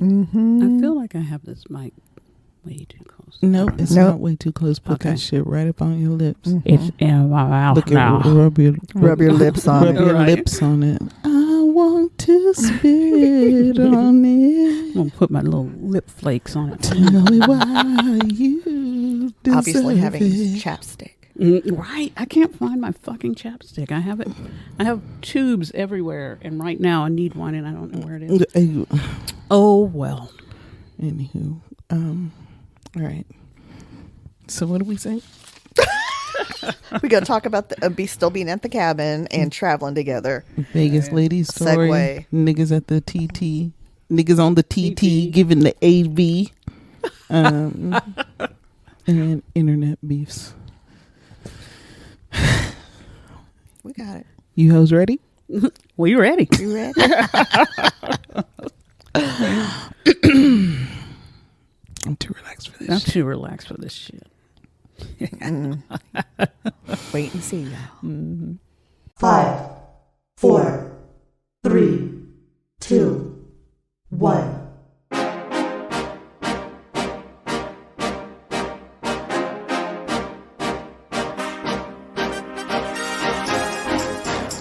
I feel like I have this mic way too close. No, it's not way too close. Put that shit right up on your lips. It's in my mouth. Look now. at rub your lips on rub it. your lips on it. I want to spit on it. I'm gonna put my little lip flakes on it. Tell me why you deserve Obviously having it. chapstick. Right, I can't find my fucking chapstick. I have it. I have tubes everywhere, and right now I need one, and I don't know where it is. Oh well. Anywho, all right. So what do we say? We got to talk about still being at the cabin and traveling together. Vegas lady story. Segue. Niggas at the TT. Niggas on the TT giving the AV. And internet beefs. We got it. You hoes ready? We ready. You ready? I'm too relaxed for this. I'm too relaxed for this shit. Wait and see, y'all. 5, 4, 3, 2, 1.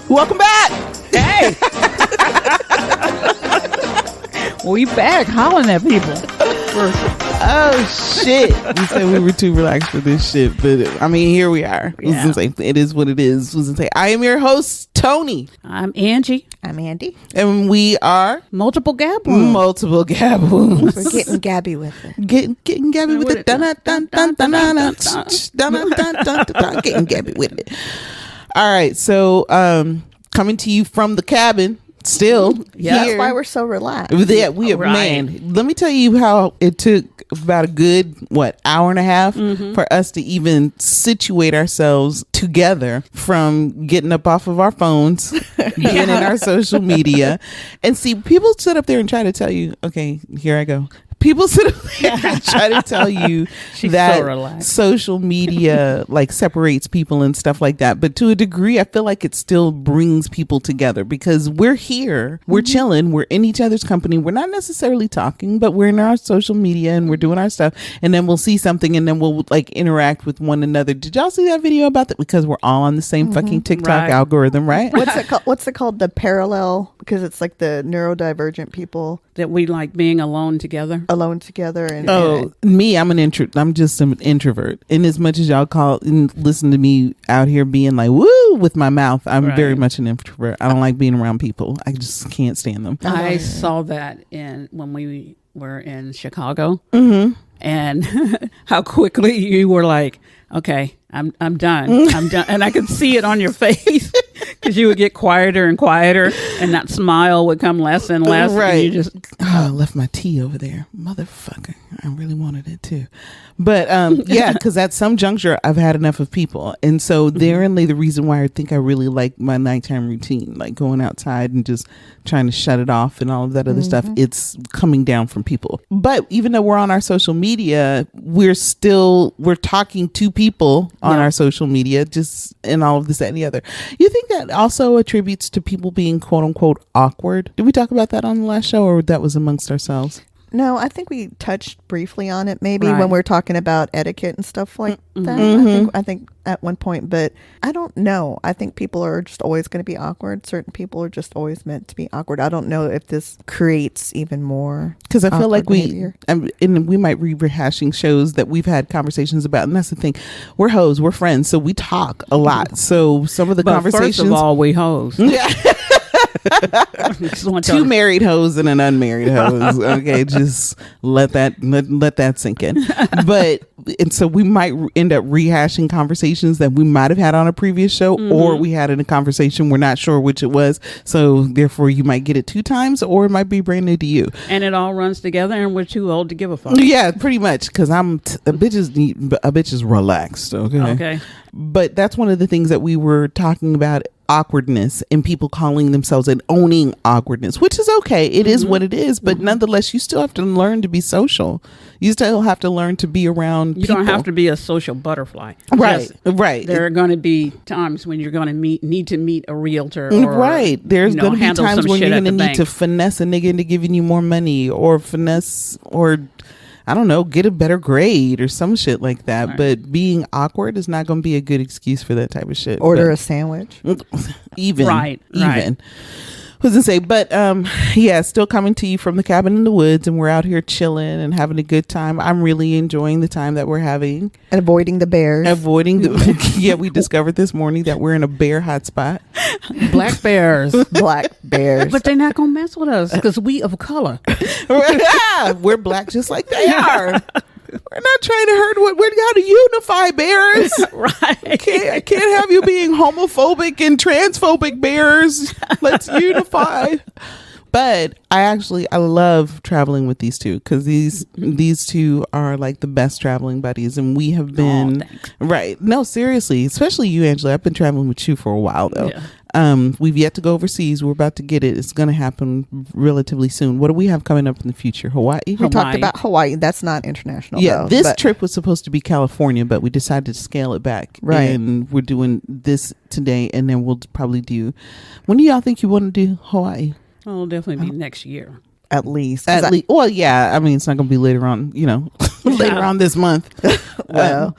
Welcome back. Hey, we back hollering at people. Oh shit! You said we were too relaxed for this shit, but I mean, here we are. Yeah. It is what it is. I am your host, Tony. I'm Angie. I'm Andy. And we are Multiple Gaboons. multiple gaboons. We're getting Gabby with it. Getting Gabby with it. Getting Gabby with it. All right, so coming to you from the cabin. Still, Yeah, here. that's why we're so relaxed. Yeah, we are, man. Let me tell you how it took about a good hour and a half for us to even situate ourselves together from getting up off of our phones, being in our social media, and see people sit up there and try to tell you, okay, here I go. People sit up there and try to tell you that social media separates people and stuff like that. But to a degree, I feel like it still brings people together because we're here, we're chilling, we're in each other's company. We're not necessarily talking, but we're in our social media and we're doing our stuff. And then we'll see something and then we'll interact with one another. Did y'all see that video about that? Because we're all on the same fucking TikTok algorithm, right? What's it called? The parallel, because it's like the neurodivergent people that we like being alone together. And me, I'm just an introvert. In as much as y'all call and listen to me out here being like woo with my mouth, I'm very much an introvert. I don't like being around people. I just can't stand them. I saw that when we were in Chicago, and how quickly you were like, okay, I'm done. I'm done. And I could see it on your face because you would get quieter and quieter and that smile would come less and less. Right. And you just, I left my tea over there. Motherfucker. I really wanted it too. But yeah, because at some juncture, I've had enough of people. And so therein lay the reason why I think I really like my nighttime routine, like going outside and just trying to shut it off and all of that other stuff. It's coming down from people. But even though we're on our social media, we're talking to people on our social media, just and all of this, that, and the other. You think that also attributes to people being quote unquote awkward? Did we talk about that on the last show, or that was amongst ourselves? No, I think we touched briefly on it maybe when we're talking about etiquette and stuff like that. I think at one point, but I don't know. I think people are just always going to be awkward. Certain people are just always meant to be awkward. I don't know if this creates even more. Because I feel like behavior. and we might be rehashing shows that we've had conversations about. And that's the thing. We're hoes. We're friends. So we talk a lot. So some of the conversations. First of all, we hoes. Yeah. Two married hoes and an unmarried hose. Okay, just let that sink in. And so we might end up rehashing conversations that we might have had on a previous show, or we had in a conversation we're not sure which it was. So therefore, you might get it 2 times, or it might be brand new to you. And it all runs together, and we're too old to give a fuck. Yeah, pretty much. Because a bitch is relaxed. Okay. Okay. But that's one of the things that we were talking about awkwardness and people calling themselves and owning awkwardness, which is okay. It is what it is, but nonetheless, you still have to learn to be social. You still have to learn to be around You people. don't have to be a social butterfly. Right, Yes, right. There are going to be times when you're going to need to meet a realtor. Or, Right. There's going to be handle times some when shit you're at going to the need to bank. finesse a nigga into giving you more money, or finesse, or I don't know, get a better grade or some shit like that. Right. But being awkward is not going to be a good excuse for that type of shit. Order But a sandwich. even. Right. Was to say, but yeah, still coming to you from the cabin in the woods, and we're out here chilling and having a good time. I'm really enjoying the time that we're having. And avoiding the bears. Avoiding the yeah, we discovered this morning that we're in a bear hotspot. Black bears. Black bears. But they're not going to mess with us because we of color. We're black just like they are. We're not trying to hurt. We're got to unify bears. Right. I can't have you being homophobic and transphobic bears. Let's unify. But I love traveling with these two, because these two are like the best traveling buddies, and we have been thanks. right. No, seriously, especially you, Angela. I've been traveling with you for a while though. Yeah. We've yet to go overseas. We're about to get it. It's going to happen relatively soon. What do we have coming up in the future? Hawaii. we talked Hawaii. about Hawaii. That's not international. Yeah, though, this but- trip was supposed to be California, but we decided to scale it back. Right. And we're doing this today, and then we'll probably do. When do y'all think you want to do Hawaii? Oh, it'll definitely be next year. at least. 'Cause At least, well, yeah. I mean, it's not going to be later on. Later on this month. well,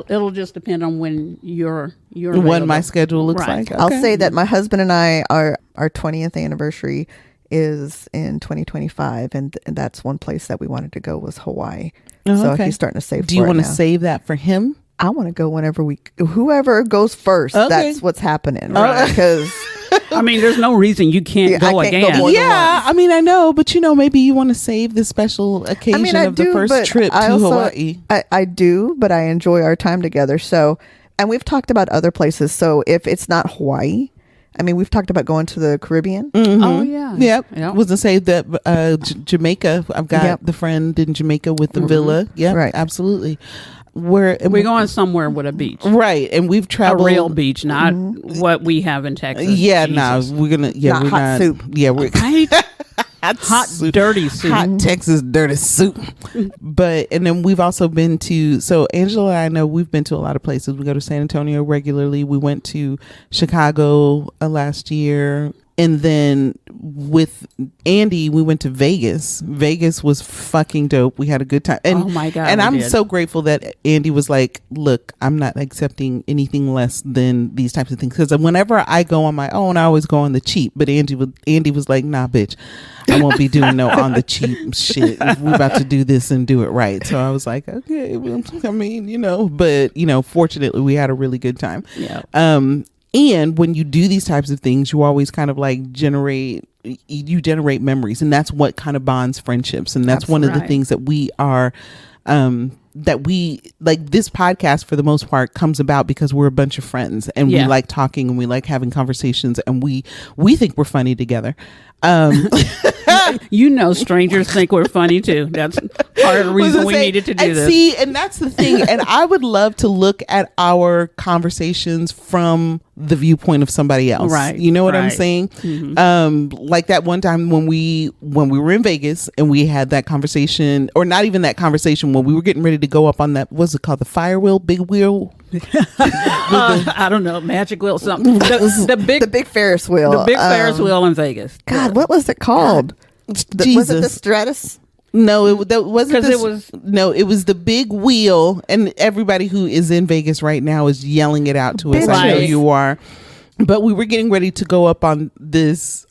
It'll just depend on when you're what my available. schedule looks Right. like. I'll Okay. say that my husband and I our 20th anniversary is in 2025, and that's one place that we wanted to go was Hawaii. Oh, so okay. he's starting to save. Do you want to save that for him? I want to go whenever whoever goes first. Okay. That's what's happening. Right. Because I mean, there's no reason you can't Yeah, I go can't go again. more than Yeah, once. I mean, I know, but maybe you want to save the special occasion of the first but trip to I also- Hawaii. I do, but I enjoy our time together. So, and we've talked about other places. So if it's not Hawaii, I mean, we've talked about going to the Caribbean. Oh yeah. Yep. Yep. Was to say that Jamaica. I've got Yep. the friend in Jamaica with the villa. Yeah, Right. absolutely. We're going somewhere with a beach. right, and we've A traveled real beach, not what we have in Texas. Yeah, Jesus. we're gonna. Yeah, Not we're hot not. soup. Yeah, we're Right? Hot, soup. dirty soup. hot Texas dirty soup. And then we've also been to. So Angela and I know we've been to a lot of places. We go to San Antonio regularly. We went to Chicago last year. And then with Andy, we went to Vegas. Vegas was fucking dope. We had a good time. And, Oh my God, And we I'm did. so grateful that Andy was like, look, I'm not accepting anything less than these types of things. Because whenever I go on my own, I always go on the cheap. But Andy was like, nah, bitch, I won't be doing no on the cheap shit. We're about to do this and do it right. So I was like, okay, well, I mean, but, fortunately we had a really good time. Yeah. And when you do these types of things, you always kind of like generate memories, and that's what kind of bonds friendships. And that's one of the right. things that we are, that we like. This podcast for the most part comes about because we're a bunch of friends, and we Yeah. like talking and we like having conversations, and we think we're funny together. Strangers think we're funny too. That's part of the reason we needed to do and this. See, and that's the thing. And I would love to look at our conversations from the viewpoint of somebody else. Right, You know what I'm right. saying? Mm-hmm. Like that one time when we were in Vegas and we had that conversation, or not even that conversation, when we were getting ready to go up on that, what's it called? The fire wheel, big wheel? I don't know, magic wheel, something. The big Ferris wheel. the big Ferris wheel in Vegas. God, what was it called? Was it the Jesus. Stratus? No, that wasn't. 'Cause it was- No, it was the big wheel, and everybody who is in Vegas right now is yelling it out to us. I know Right. you are. But we were getting ready to go up on this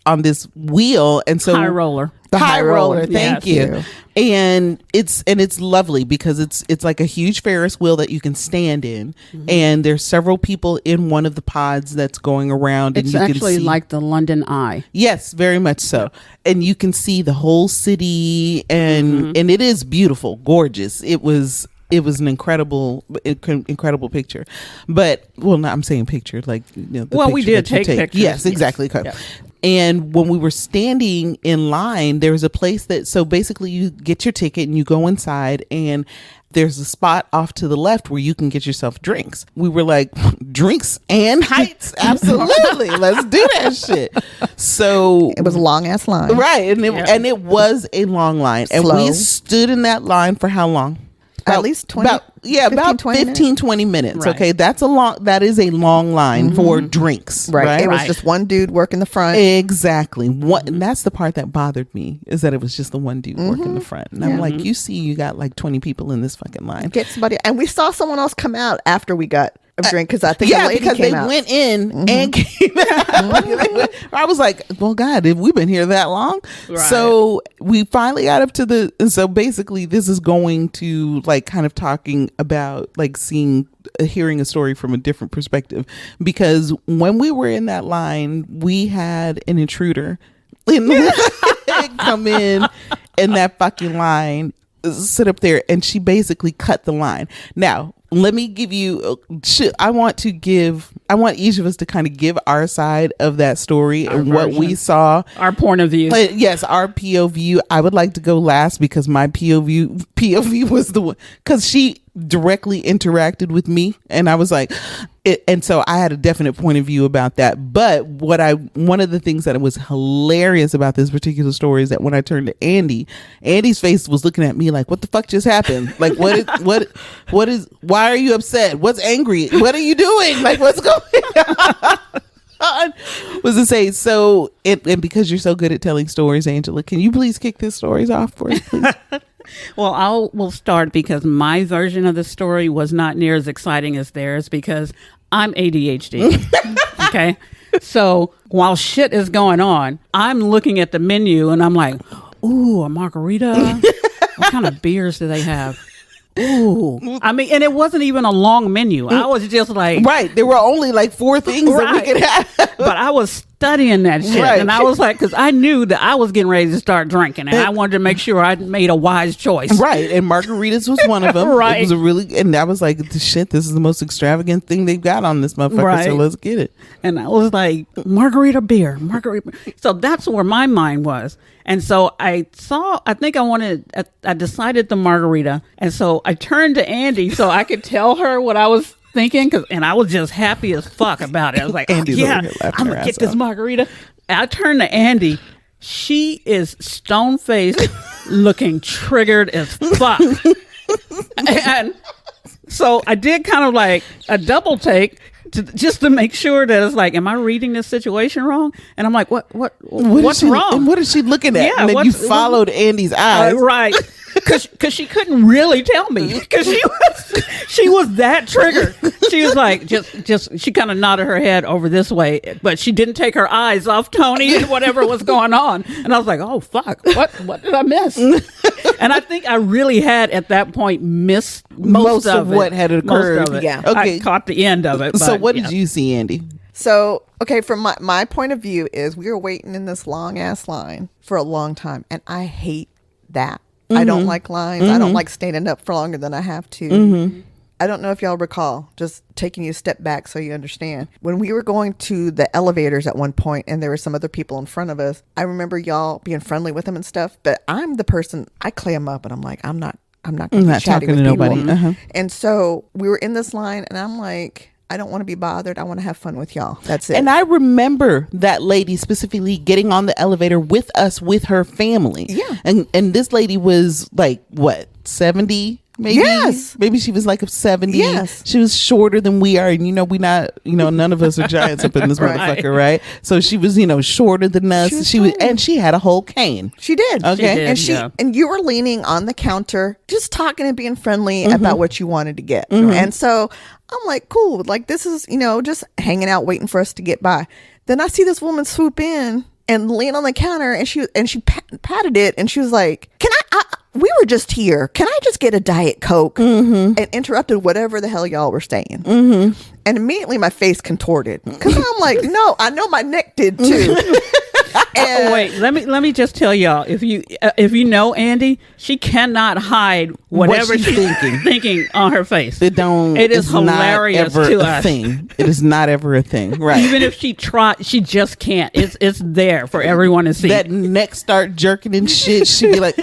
wheel, and so High roller. The high high roller. roller, Thank yes. you. And it's lovely because it's like a huge Ferris wheel that you can stand in, and there's several people in one of the pods that's going around. It's and you actually can see, like the London Eye. yes, very much so, and you can see the whole city, and it is beautiful, gorgeous. It was an incredible picture, but I'm saying picture like the Well, we picture did that you take pictures. Yes, exactly. Yeah. And when we were standing in line, there was a place so basically you get your ticket and you go inside, and there's a spot off to the left where you can get yourself drinks. We were like, drinks and heights? Absolutely. Let's do that shit. So It was a long ass line. right. And it was a long line. And Slow. we stood in that line for how long? At least 20, about 20 15 20 minutes. Right. Okay, that is a long line for drinks, right? It was just one dude working the front. Exactly. And that's the part that bothered me, is that it was just the one dude working the front. And I'm like, you see, you got like 20 people in this fucking line. Get somebody, and we saw someone else come out after we got a drink, because I think a lady because came they out. went in and came out. I was like, well, God, have we been here that long? Right. So we finally got up to and so basically this is going to like kind of talking about like hearing a story from a different perspective, because when we were in that line, we had an intruder come in that fucking line, sit up there, and she basically cut the line. Now, let me give you, I want each of us to kind of give our side of that story and what we saw. Our point of view. Yes, our POV. I would like to go last because my POV was the one, because she directly interacted with me, and I was like, and so I had a definite point of view about that. But one of the things that was hilarious about this particular story is that when I turned to Andy's face was looking at me like, what the fuck just happened? Like, why are you upset? What's angry? What are you doing? Like, what's going on? Was to say, so and because you're so good at telling stories, Angela, can you please kick these stories off for us, please? Well, we'll start because my version of the story was not near as exciting as theirs, because I'm ADHD. Okay. So while shit is going on, I'm looking at the menu and I'm like, ooh, a margarita. What kind of beers do they have? Ooh. I mean, and it wasn't even a long menu. I was just like, right. There were only like 4 things that we could have. But I was studying that shit. Right. And I was like, because I knew that I was getting ready to start drinking, and I wanted to make sure I made a wise choice. Right. And margaritas was one of them. Right. It was and I was like, shit, this is the most extravagant thing they've got on this motherfucker. Right. So let's get it. And I was like, margarita beer. So that's where my mind was. And so I decided the margarita. And so I turned to Andy so I could tell her what I was thinking, and I was just happy as fuck about it. I was like, I'm gonna get this margarita. I turned to Andy. She is stone faced, looking triggered as fuck. And so I did kind of like a double take just to make sure that it's like, am I reading this situation wrong? And I'm like, what's wrong? And what is she looking at? Yeah, and then you followed Andy's eyes. Right. Because she couldn't really tell me, because she was that triggered. She was like, just she kind of nodded her head over this way, but she didn't take her eyes off Tony and whatever was going on. And I was like, oh fuck, what did I miss? And I think I really had at that point missed most of what had occurred. Most of it. Yeah. Okay. I caught the end of it. So but, what did you see, Andy? So, okay, from my point of view is we were waiting in this long ass line for a long time, and I hate that. I don't like lines. I don't like standing up for longer than I have to. I don't know if y'all recall, just taking you a step back so you understand. When we were going to the elevators at one point and there were some other people in front of us, I remember y'all being friendly with them and stuff, but I'm the person, I clam up and I'm like, I'm not going to be chatty with people. nobody. And so we were in this line and I'm like, I don't want to be bothered. I want to have fun with y'all. That's it. And I remember that lady specifically getting on the elevator with us, with her family. Yeah. And this lady was like, what, 70? Maybe, yes. Maybe she was like a 70. Yes. She was shorter than we are. And, none of us are giants up in this motherfucker, right? So she was, shorter than us. She was, and she had a whole cane. She did. Okay. She did, And and you were leaning on the counter, just talking and being friendly about what you wanted to get. And so I'm like, cool. Like, this is, just hanging out, waiting for us to get by. Then I see this woman swoop in and lean on the counter, and she patted it, and she was like, can we were just here. Can I just get a Diet Coke? And interrupted whatever the hell y'all were saying. And immediately my face contorted, because I'm like, no, I know my neck did too. And wait, let me just tell y'all, if you know Andy, she cannot hide whatever What she's thinking on her face. It is hilarious not ever to a us. thing. It is not ever a thing, right? Even if she tried, she just can't. It's there for everyone to see. That neck start jerking and shit. She'd be like,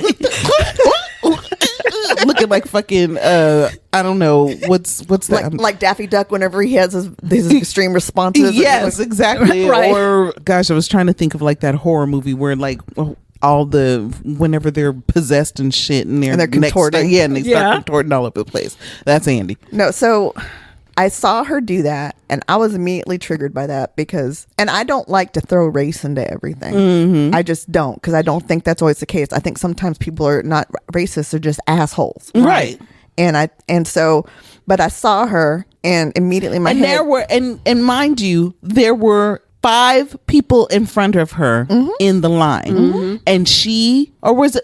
looking like fucking I don't know what's that like Daffy Duck whenever he has his extreme responses. Yes, exactly. Right. Or gosh, I was trying to think of like that horror movie where like whenever they're possessed and shit and they're contorting. and they start contorting all over the place. That's Andy. No, so I saw her do that and I was immediately triggered by that and I don't like to throw race into everything. Mm-hmm. I just don't, because I don't think that's always the case. I think sometimes people are not racist, they're just assholes. Right. But I saw her and immediately my head. There were, and mind you, there were 5 people in front of her in the line, and was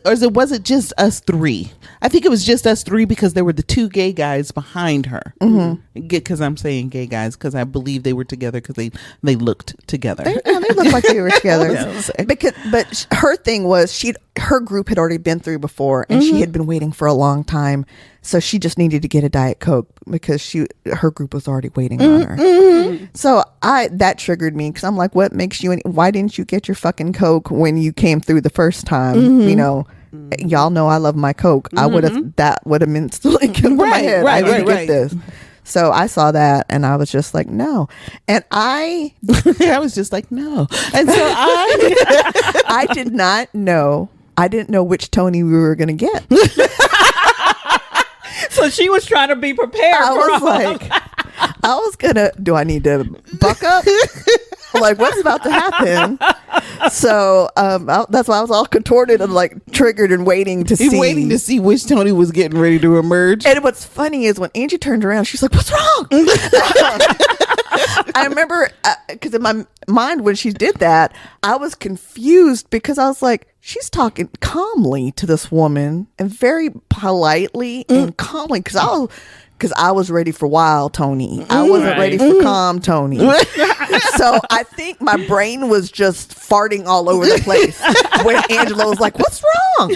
it just us 3? I think it was just us 3 because there were the 2 gay guys behind her. Because I'm saying gay guys because I believe they were together because they looked together. They looked like they were together. But her thing was her group had already been through before, and she had been waiting for a long time, so she just needed to get a Diet Coke because her group was already waiting on her. So that triggered me because I'm like, what makes you? Why didn't you get your fucking Coke when you came through the first time? You know. Y'all know I love my Coke. That would have instantly killed my head. I need to get this. So I saw that and I was just like, no. And I was just like, no. And so I did not know. I didn't know which Tony we were going to get. So she was trying to be prepared. I was gonna. Do I need to buck up? Like, what's about to happen? So that's why I was all contorted and like triggered and waiting to see which Tony was getting ready to emerge. And what's funny is when Angie turned around, she's like, "What's wrong?" I remember because in my mind when she did that, I was confused because I was like, she's talking calmly to this woman and very politely and calmly because I was ready for wild Tony. I wasn't ready for calm Tony. So I think my brain was just farting all over the place when Angela was like, "What's wrong?"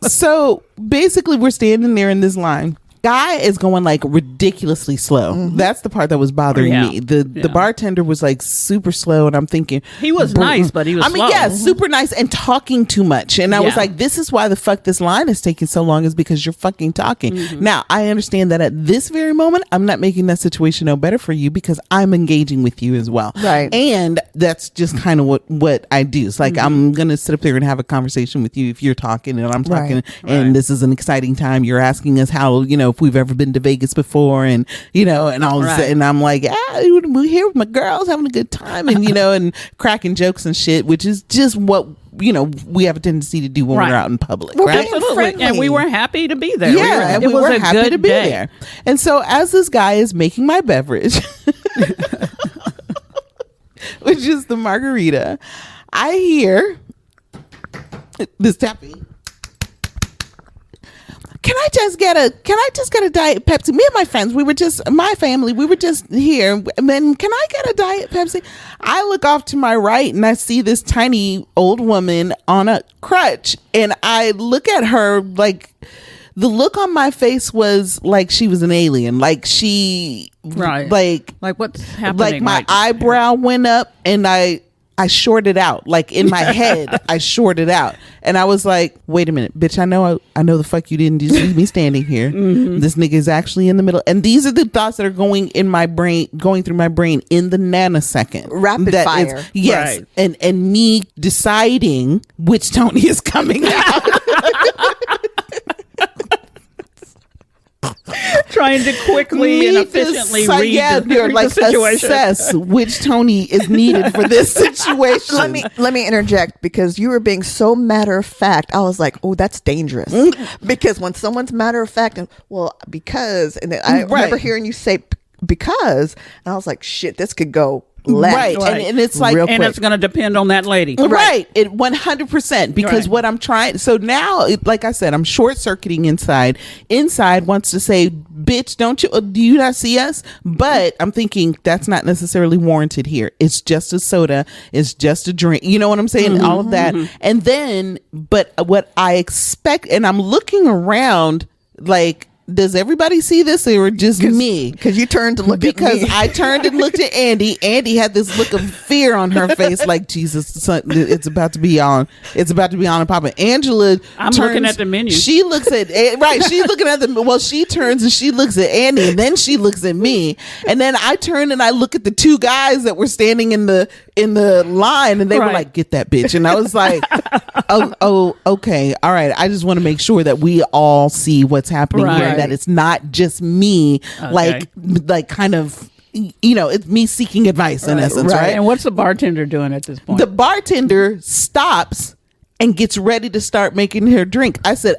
So basically we're standing there in this line. Guy is going like ridiculously slow. That's the part that was bothering me. The bartender was like super slow, and I'm thinking he was nice, but he was slow. yeah, super nice and talking too much. And I was like, this is why the fuck this line is taking so long, is because you're fucking talking. Now I understand that at this very moment I'm not making that situation no better for you because I'm engaging with you as well. Right. And that's just kind of what I do. It's like I'm gonna sit up there and have a conversation with you if you're talking and I'm talking and this is an exciting time. You're asking us how, if we've ever been to Vegas before, and and all this, and I'm like, we're here with my girls having a good time, and and cracking jokes and shit, which is just what we have a tendency to do when we're out in public, right? Absolutely. And we were happy to be there. Yeah, we were happy to be there. And so as this guy is making my beverage, which is the margarita, I hear this tapping. Can I just get a Diet Pepsi? Me and my friends, my family, we were just here. And then, can I get a Diet Pepsi? I look off to my right and I see this tiny old woman on a crutch. And I look at her like, the look on my face was like she was an alien. Like she, like what's happening? Like my eyebrow went up and I shorted out, like in my head. I shorted out, and I was like, "Wait a minute, bitch! I know the fuck you didn't just leave me standing here. This nigga is actually in the middle." And these are the thoughts that are going through my brain in the nanosecond, rapid fire. Yes, right. and me deciding which Tony is coming out. Trying to quickly and efficiently read the situation. Assess which Tony is needed for this situation. Let me interject, because you were being so matter of fact. I was like, oh, that's dangerous. Because when someone's matter of fact, and I remember hearing you say because, and I was like, shit, this could go left. Right. And it's like, and it's going to depend on that lady. Right. It 100%, because what I'm trying. So now, like I said, I'm short circuiting inside. Inside wants to say, bitch, do you not see us? But I'm thinking that's not necessarily warranted here. It's just a soda. It's just a drink. You know what I'm saying? All of that. And then, but what I expect, and I'm looking around like, does everybody see this or just me? Because you turned to look because at me. I turned and looked at Andy. Andy had this look of fear on her face, like Jesus, it's about to be on. It's about to be on and popping. Angela, I'm looking at the menu. She looks at right. She's looking at the. Well, she turns and she looks at Andy, and then she looks at me, and then I turn and I look at the two guys that were standing in the line, and they were like, "Get that bitch," and I was like, "Oh, okay, all right." I just want to make sure that we all see what's happening here, and that it's not just me, like kind of, it's me seeking advice in essence, right? And what's the bartender doing at this point? The bartender stops and gets ready to start making her drink. I said,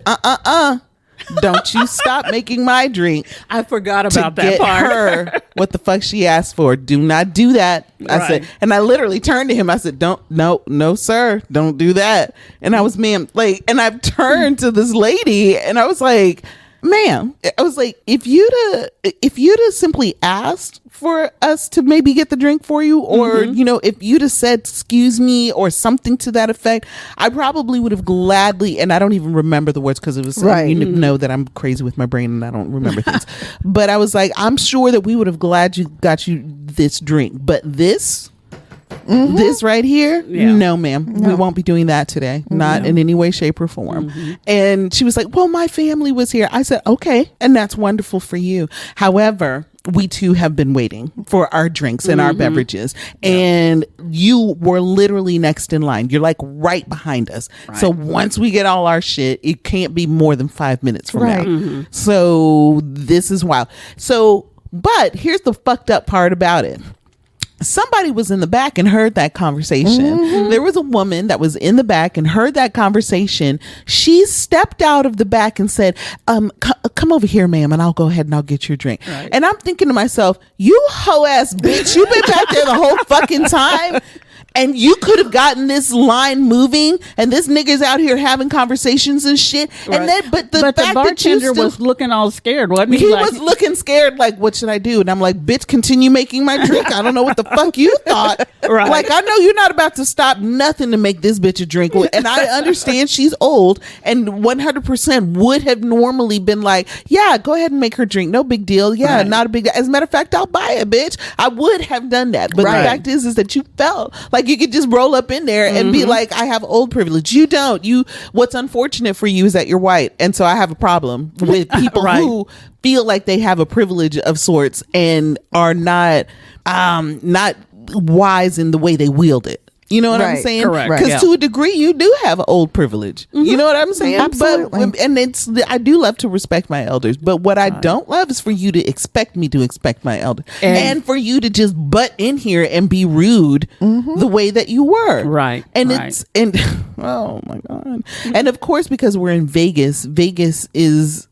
don't you stop making my drink. I forgot about to that get part. her what the fuck she asked for. Do not do that. I said, and I literally turned to him. I said, no, sir, don't do that. And I was, ma'am, and I've turned to this lady and I was like, ma'am, I was like, if you'd have simply asked for us to maybe get the drink for you, or if you'd have said excuse me or something to that effect, I probably would have gladly, and I don't even remember the words because it was you know that I'm crazy with my brain and I don't remember things, but I was like, I'm sure that we would have got you this drink, but this right here, no ma'am, we won't be doing that today, not in any way, shape, or form. And she was like, well, my family was here. I said, okay, and that's wonderful for you. However, we too have been waiting for our drinks and our beverages, and you were literally next in line. You're like right behind us. So once we get all our shit, it can't be more than 5 minutes from now. So this is wild. So, but here's the fucked up part about it. Somebody was in the back and heard that conversation. There was a woman that was in the back and heard that conversation. She stepped out of the back and said, come over here, ma'am, and I'll go ahead and I'll get your drink. And I'm thinking to myself, you hoe ass bitch, you've been back there the whole fucking time. And you could have gotten this line moving, and this nigga's out here having conversations and shit. And then, but the bartender was looking all scared, wasn't he? He was looking scared, like, what should I do? And I'm like, bitch, continue making my drink. I don't know what the fuck you thought. Like, I know you're not about to stop nothing to make this bitch a drink. And I understand she's old and 100% would have normally been like, yeah, go ahead and make her drink. No big deal. Yeah, not a big deal. As a matter of fact, I'll buy it, bitch. I would have done that. But the fact is that you felt like you could just roll up in there and be like, I have old privilege. You don't. What's unfortunate for you is that you're white, and so I have a problem with people who feel like they have a privilege of sorts and are not wise in the way they wield it. You know what I'm saying? Correct. Because to a degree, you do have old privilege. You know what I'm saying? Absolutely. But, and I do love to respect my elders. But what I don't love is for you to expect me to expect my elders, and for you to just butt in here and be rude the way that you were. Right. And oh my God. And of course, because we're in Vegas, Vegas is.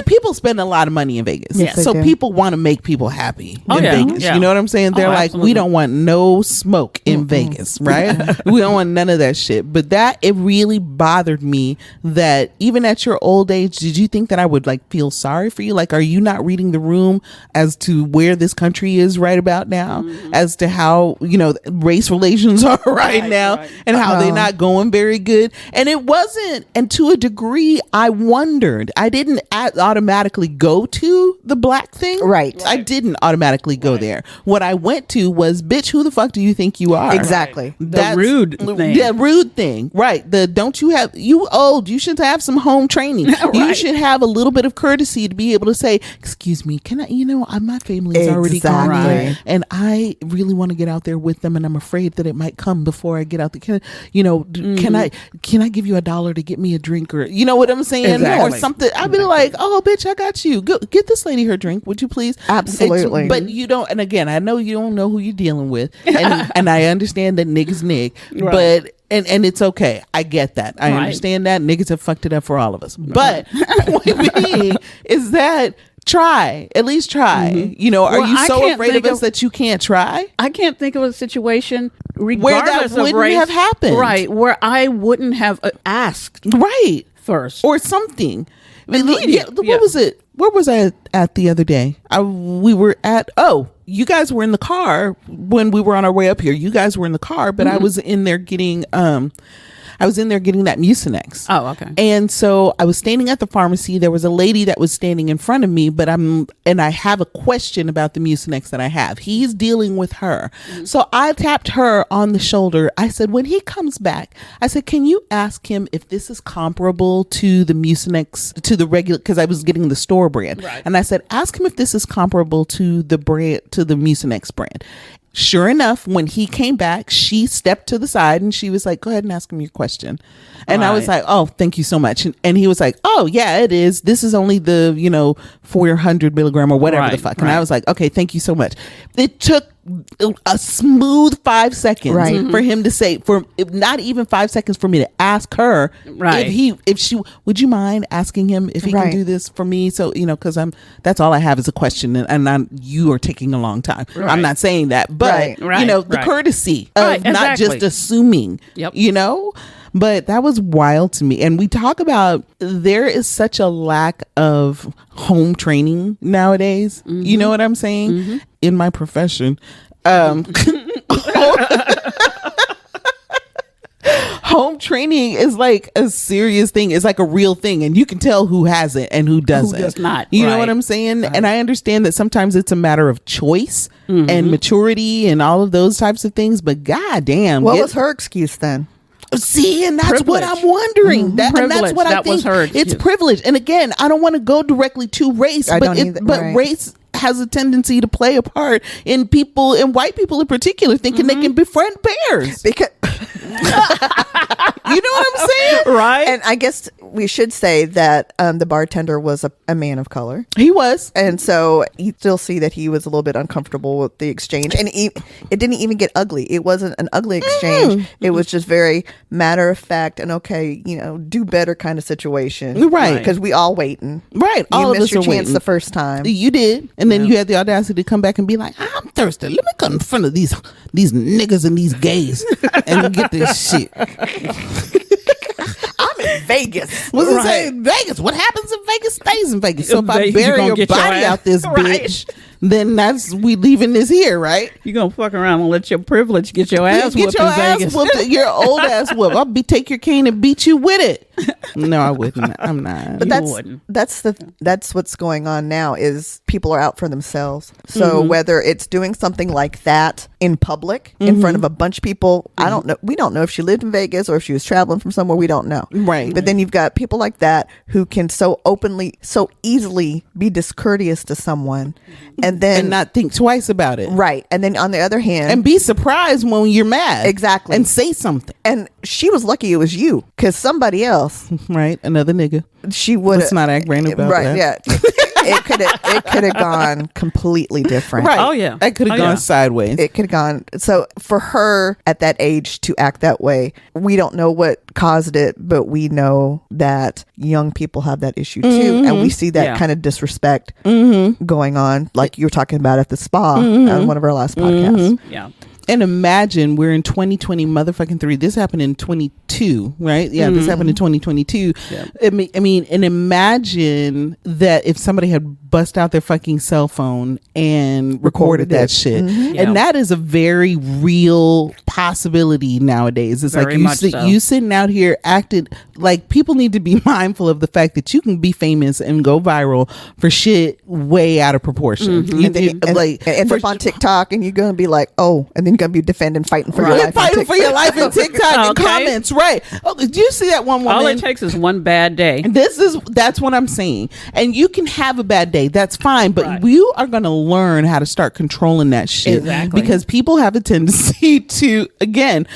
People spend a lot of money in Vegas. Yes, so do. People want to make people happy in Vegas. Yeah. You know what I'm saying? They're like, absolutely. we don't want no smoke in Vegas, right? We don't want none of that shit. But it really bothered me that even at your old age, did you think that I would like feel sorry for you? Like, are you not reading the room as to where this country is right about now, as to how, race relations are right now and how they're not going very good? And it wasn't, and to a degree, I wondered. I didn't automatically go to the black thing. Right. I didn't automatically go there. What I went to was, bitch, who the fuck do you think you are? Exactly. The rude thing. The rude thing. Right. You old, you should have some home training. You should have a little bit of courtesy to be able to say, excuse me, can I, my family's already gone here, and I really want to get out there with them, and I'm afraid that it might come before I get out there. Can I give you $1 to get me a drink, or you know what I'm saying? Exactly. Or something. I'd be like, oh bitch, I got you. Go get this lady her drink, would you please? Absolutely. But you don't, and again, I know you don't know who you're dealing with, and I understand that niggas nig, but and it's okay. I get that. I understand that niggas have fucked it up for all of us. But point being is that at least try. Are you so afraid of us that you can't try? I can't think of a situation regardless where that of wouldn't race, have happened, right? Where I wouldn't have asked first or something. What Yeah. was it? Where was I at the other day? We were at, you guys were in the car when we were on our way up here. You guys were in the car, but I was in there getting, I was in there getting that Mucinex. Oh, okay. And so I was standing at the pharmacy. There was a lady that was standing in front of me, and I have a question about the Mucinex that I have. He's dealing with her. So I tapped her on the shoulder. I said, when he comes back, I said, can you ask him if this is comparable to the Mucinex, to the regular, because I was getting the store brand. Right. And I said, ask him if this is comparable to the brand, to the Mucinex brand. Sure enough, when he came back, she stepped to the side and she was like, go ahead and ask him your question. And I was like, oh, thank you so much. And he was like, oh, yeah, it is. This is only the, 400 milligram or whatever the fuck. And I was like, okay, thank you so much. It took a smooth 5 seconds for him to say, not even 5 seconds for me to ask her if she would you mind asking him if he can do this for me, so because that's all I have is a question, and you are taking a long time. I'm not saying that, but the courtesy of not just assuming. But that was wild to me. And we talk about there is such a lack of home training nowadays. You know what I'm saying? In my profession. Home training is like a serious thing. It's like a real thing. And you can tell who has it and who doesn't. Who does not. You know what I'm saying? And I understand that sometimes it's a matter of choice and maturity and all of those types of things. But goddamn. What was her excuse then? See, and that's what I'm wondering. And that's what I think. It's privilege. And again, I don't want to go directly to race, but race has a tendency to play a part in people, and white people in particular, thinking they can befriend bears. Because you know what I'm saying? Right. And I guess we should say that the bartender was a man of color. He was. And so you still see that he was a little bit uncomfortable with the exchange. And it didn't even get ugly. It wasn't an ugly exchange. It was just very matter of fact and do better kind of situation. Right. Because we all waiting. Right. You missed your chance waiting. the first time. You did. And then you had the audacity to come back and be like, I'm thirsty. Let me come in front of these niggas and these gays and get this shit. I'm in Vegas. What's it say? Vegas. What happens in Vegas stays in Vegas. So if I bury your body out this bitch, then we leaving this here, right? You gonna fuck around and let your privilege get your ass whooped in Vegas. Your old ass whooped. I'll take your cane and beat you with it. No, I wouldn't. I'm not. But that's what's going on now is people are out for themselves. So whether it's doing something like that in public in front of a bunch of people, I don't know. We don't know if she lived in Vegas or if she was traveling from somewhere. We don't know. Right. But then you've got people like that who can so openly, so easily be discourteous to someone and not think twice about it. Right. And then on the other hand, and be surprised when you're mad. Exactly. And say something. And she was lucky it was you, because somebody else, right, another nigga, she would. Let's not act brand new about that. Yeah. It could have gone completely different. Right. Oh yeah. It could have gone sideways. It could have gone. So for her at that age to act that way, we don't know what caused it, but we know that young people have that issue too, and we see that kind of disrespect going on, like you were talking about at the spa on one of our last podcasts. Yeah. And imagine we're in 2020 motherfucking 3. This happened in 22, right? Yeah, this happened in 2022. Yeah. I mean, and imagine that if somebody had bust out their fucking cell phone and recorded that shit. And that is a very real possibility nowadays. It's very like you sitting out here acting like people need to be mindful of the fact that you can be famous and go viral for shit way out of proportion. And end up on TikTok and you're going to be like, oh, and then you're going to be defending, fighting for your life. Fighting for your life in TikTok and comments, right? Oh, did you see that one woman? All it takes is one bad day. That's what I'm saying. And you can have a bad day. That's fine. But you are going to learn how to start controlling that shit. Exactly. Because people have a tendency to, again,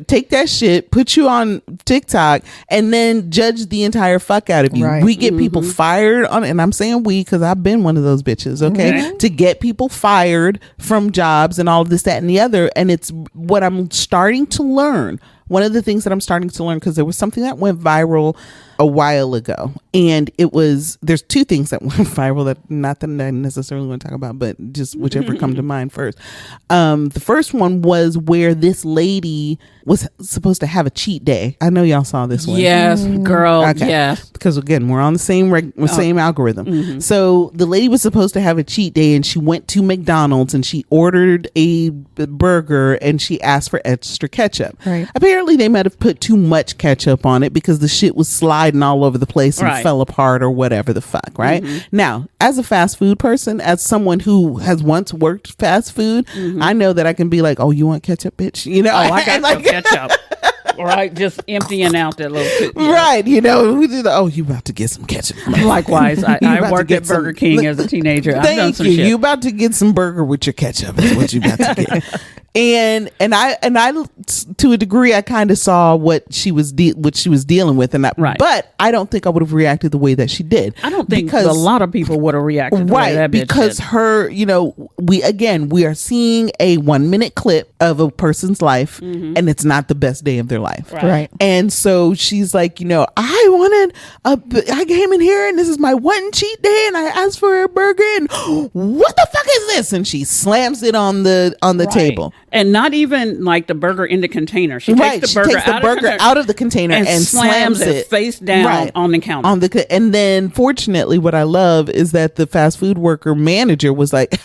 take that shit, put you on TikTok, and then judge the entire fuck out of you. Right. We get people fired on, and I'm saying we because I've been one of those bitches, okay? To get people fired from jobs and all of this, that, and the other. And it's what I'm starting to learn. One of the things that I'm starting to learn, because there was something that went viral a while ago, and there's two things that went viral that not that I necessarily want to talk about, but just whichever come to mind first. The first one was where this lady was supposed to have a cheat day. I know y'all saw this one. Yes, girl. Okay. Yes. Because again, we're on the same algorithm. So the lady was supposed to have a cheat day, and she went to McDonald's and she ordered a burger and she asked for extra ketchup. Right. Apparently they might have put too much ketchup on it because the shit was sliding all over the place and fell apart or whatever the fuck, right? Now, as a fast food person, as someone who has once worked fast food, I know that I can be like, oh, you want ketchup, bitch? You know, I got some ketchup. Right, just emptying out that little shit. Yeah. Right, you know, you about to get some ketchup. Likewise, I worked at Burger King as a teenager. I've done some shit. You about to get some burger with your ketchup is what you about to get. And I to a degree I kind of saw what she was dealing with, and but I don't think I would have reacted the way that she did. I don't think a lot of people would have reacted the way that bitch because did. her, you know, we are seeing a 1-minute clip of a person's life, and it's not the best day of their life, Right. And so she's like, you know, I came in here and this is my one cheat day, and I asked for a burger, and what the fuck is this? And she slams it on the table. And not even like the burger in the container. She takes the burger, out of the container and slams it face down on the counter. And then fortunately what I love is that the fast food worker manager was like,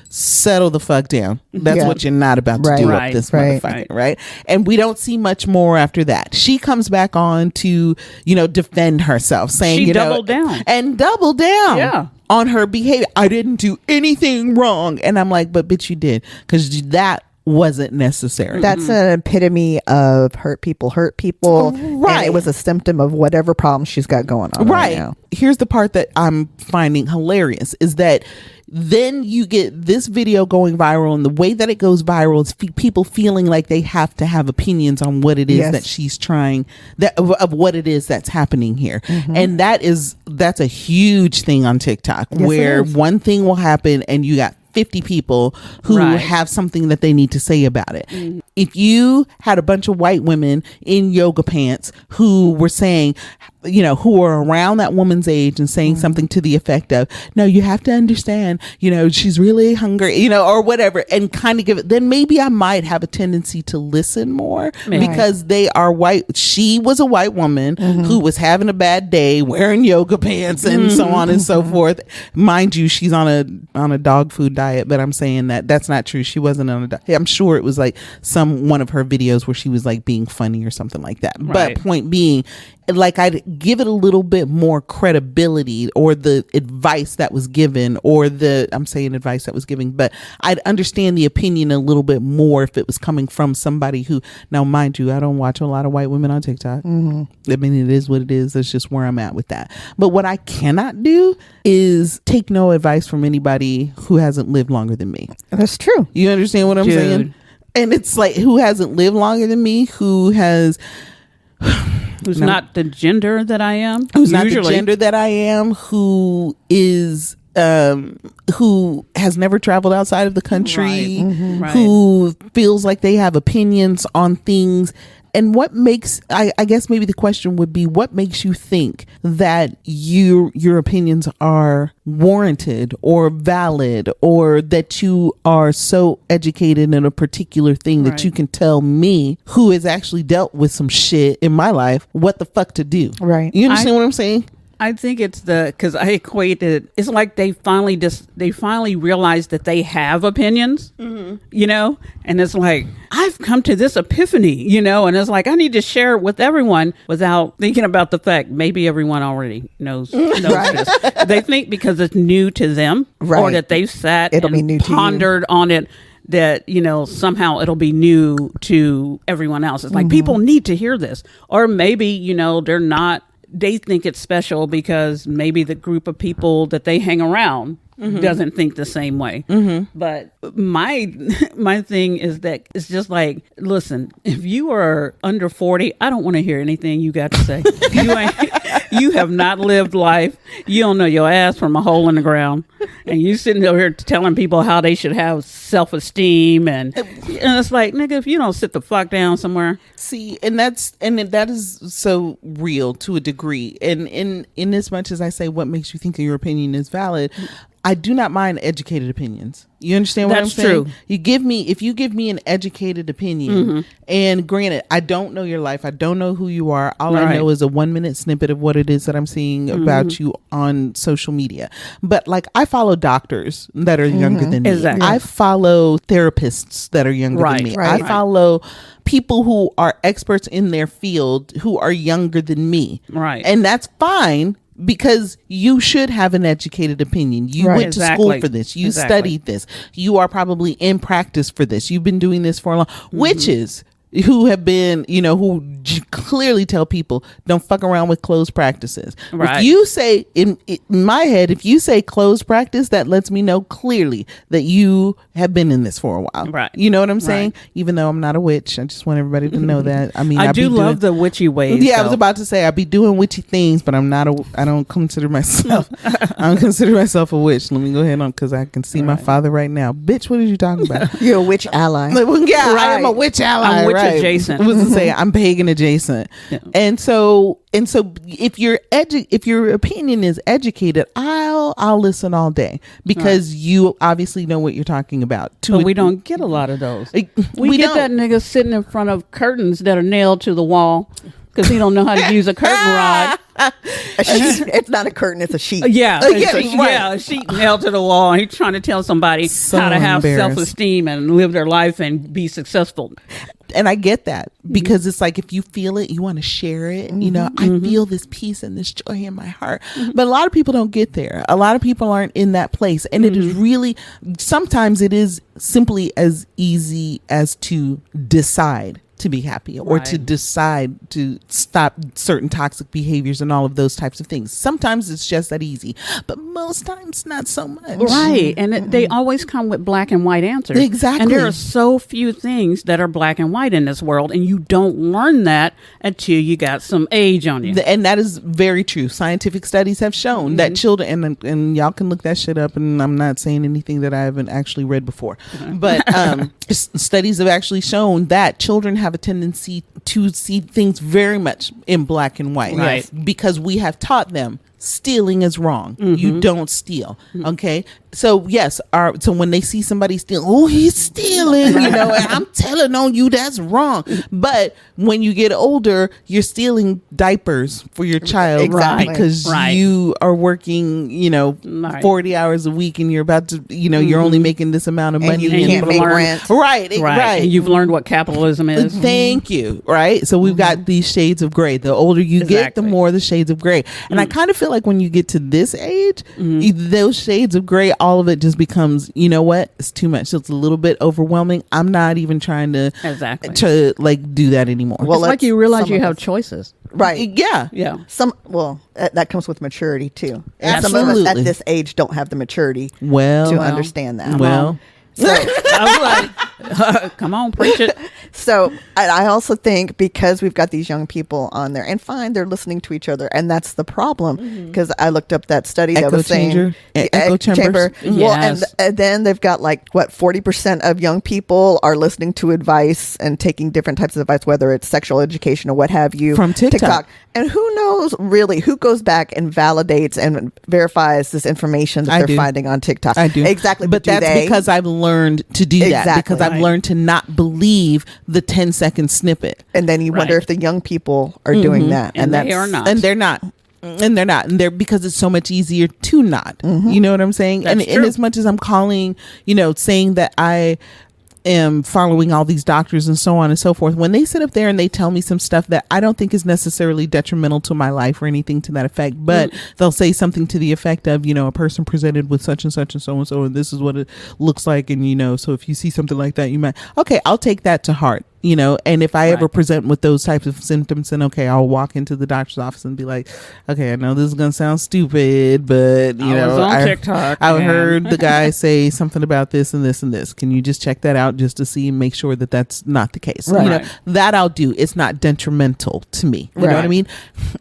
settle the fuck down. That's what you're not about to do up this motherfucker, right? And we don't see much more after that. She comes back on to, you know, defend herself, saying, she doubled down. Yeah. On her behavior. I didn't do anything wrong. And I'm like, but bitch, you did, because that wasn't necessary. That's an epitome of hurt people, right? And it was a symptom of whatever problem she's got going on right now. Here's the part that I'm finding hilarious is that then you get this video going viral, and the way that it goes viral is people feeling like they have to have opinions on what it is that she's trying, of what it is that's happening here. And that's a huge thing on TikTok, where one thing will happen and you got 50 people who have something that they need to say about it. If you had a bunch of white women in yoga pants who were saying, you know, who are around that woman's age and saying something to the effect of, no, you have to understand, you know, she's really hungry, you know, or whatever, and kind of give it, then maybe I might have a tendency to listen more because they are white. She was a white woman who was having a bad day, wearing yoga pants and so on and so forth. Mind you, she's on a dog food diet, but I'm saying that's not true. She wasn't on a diet. I'm sure it was like one of her videos where she was like being funny or something like that. But point being, like, I'd give it a little bit more credibility, or the advice that was given, I'm saying advice that was given, but I'd understand the opinion a little bit more if it was coming from somebody who, now mind you, I don't watch a lot of white women on TikTok. I mean, it is what it is. That's just where I'm at with that. But what I cannot do is take no advice from anybody who hasn't lived longer than me. That's true. You understand what I'm saying? And it's like, who hasn't lived longer than me, who's not the gender that I am, who is who has never traveled outside of the country, who feels like they have opinions on things. And what makes, I guess maybe the question would be, what makes you think that your opinions are warranted or valid, or that you are so educated in a particular thing that you can tell me, who has actually dealt with some shit in my life, what the fuck to do? Right. You understand what I'm saying? I think it's because I equate it. It's like they finally realized that they have opinions, you know, and it's like, I've come to this epiphany, you know, and it's like, I need to share it with everyone without thinking about the fact maybe everyone already knows this. They think because it's new to them, or that they've sat and pondered on it, that, you know, somehow it'll be new to everyone else. It's like, people need to hear this. Or maybe, you know, they think it's special because maybe the group of people that they hang around doesn't think the same way. But my thing is that it's just like, listen, if you are under 40, I don't want to hear anything you got to say. You have not lived life. You don't know your ass from a hole in the ground. And you sitting over here telling people how they should have self-esteem. And it's like, nigga, if you don't sit the fuck down somewhere. See, and that is so real to a degree. And in as much as I say what makes you think your opinion is valid, I do not mind educated opinions. You understand what I'm saying? True. If you give me an educated opinion, and granted, I don't know your life, I don't know who you are. All I know is a 1-minute snippet of what it is that I'm seeing about you on social media. But like, I follow doctors that are younger than me. Exactly. I follow therapists that are younger than me. Right. I follow people who are experts in their field who are younger than me. Right. And that's fine. Because you should have an educated opinion. You went to school for this. You studied this. You are probably in practice for this. You've been doing this for a long, witches who have been, who clearly tell people don't fuck around with closed practices. Right. If you say in my head, if you say closed practice, that lets me know clearly that you have been in this for a while. Right. You know what I'm saying? Right. Even though I'm not a witch, I just want everybody to know that. I mean, I do love the witchy ways. Yeah, though. I was about to say I be doing witchy things, but I don't consider myself. I don't consider myself a witch. Let me go ahead on because I can see my father right now. Bitch, what are you talking about? You're a witch ally. Like, well, yeah, I am a witch ally. I'm witch right. adjacent. I was to say I'm pagan adjacent, and so if your opinion is educated, I'll listen all day because you obviously know what you're talking about. But we don't get a lot of those. We get don't. that nigga sitting in front of curtains that are nailed to the wall because he don't know how to use a curtain rod. A sheet. It's not a curtain, it's a sheet. Yeah, yeah, right. a sheet nailed to the wall. And he's trying to tell somebody So how to have embarrassed. self-esteem and live their life and be successful. And I get that because it's like if you feel it, you want to share it. I feel this peace and this joy in my heart. But a lot of people don't get there. A lot of people aren't in that place. And it is really, sometimes it is simply as easy as to decide to be happy or to decide to stop certain toxic behaviors and all of those types of things. Sometimes it's just that easy, but most times not so much. Right. And they always come with black and white answers. Exactly. And there are so few things that are black and white in this world. And you don't learn that until you got some age on you. And that is very true. Scientific studies have shown that children, and y'all can look that shit up, and I'm not saying anything that I haven't actually read before, but studies have actually shown that children have a tendency to see things very much in black and white. Right. Because we have taught them stealing is wrong. You don't steal. Okay. So yes, so when they see somebody steal, oh, he's stealing, and I'm telling on you that's wrong. But when you get older, you're stealing diapers for your child Exactly. because Right. you are working, Right. 40 hours a week and you're about to, you're only making this amount of And money. you And can't you've make learned- rent. Right. And you've learned what capitalism is. Thank you. Right. So we've got these shades of gray. The older you get, the Exactly. more the shades of gray. And I kind of feel like when you get to this age, those shades of gray, all of it just becomes, it's too much. It's a little bit overwhelming. I'm not even trying to do that anymore. Well, It's like you realize some you of have us. choices. Right. Yeah. Yeah. That comes with maturity too. And some of Absolutely. us at this age don't have the maturity Well, to understand that. well, So, I was like, come on, preach it. so I also think because we've got these young people on there, and fine, they're listening to each other, and that's the problem. Because I looked up that study that Echo was saying changer? Echo chambers? Well, Yes. and then they've got 40% of young people are listening to advice and taking different types of advice, whether it's sexual education or what have you, From TikTok. And who knows really who goes back and validates and verifies this information that I they're do. finding on TikTok? I do. Exactly. But do that's they? because I've learned to do that. Exactly. Because I've learned to not believe the 10-second snippet. And then you wonder Right. if the young people are doing that. And they that's are not. And they're not. And they're not. And they're because it's so much easier to not. You know what I'm saying? That's And true. as much as I'm calling, saying that I am following all these doctors and so on and so forth, when they sit up there and they tell me some stuff that I don't think is necessarily detrimental to my life or anything to that effect, but they'll say something to the effect of, a person presented with such and such and so and so, and this is what it looks like. And, so if you see something like that, you might, okay, I'll take that to heart. you know, and if I ever Right. present with those types of symptoms, then okay, I'll walk into the doctor's office and be like, okay, I know this is gonna sound stupid, but you I was know, on TikTok. I and- heard the guy say something about this and this and this. Can you just check that out just to see and make sure that that's not the case? Right. You know, that I'll do. It's not detrimental to me. You know what I Right. mean?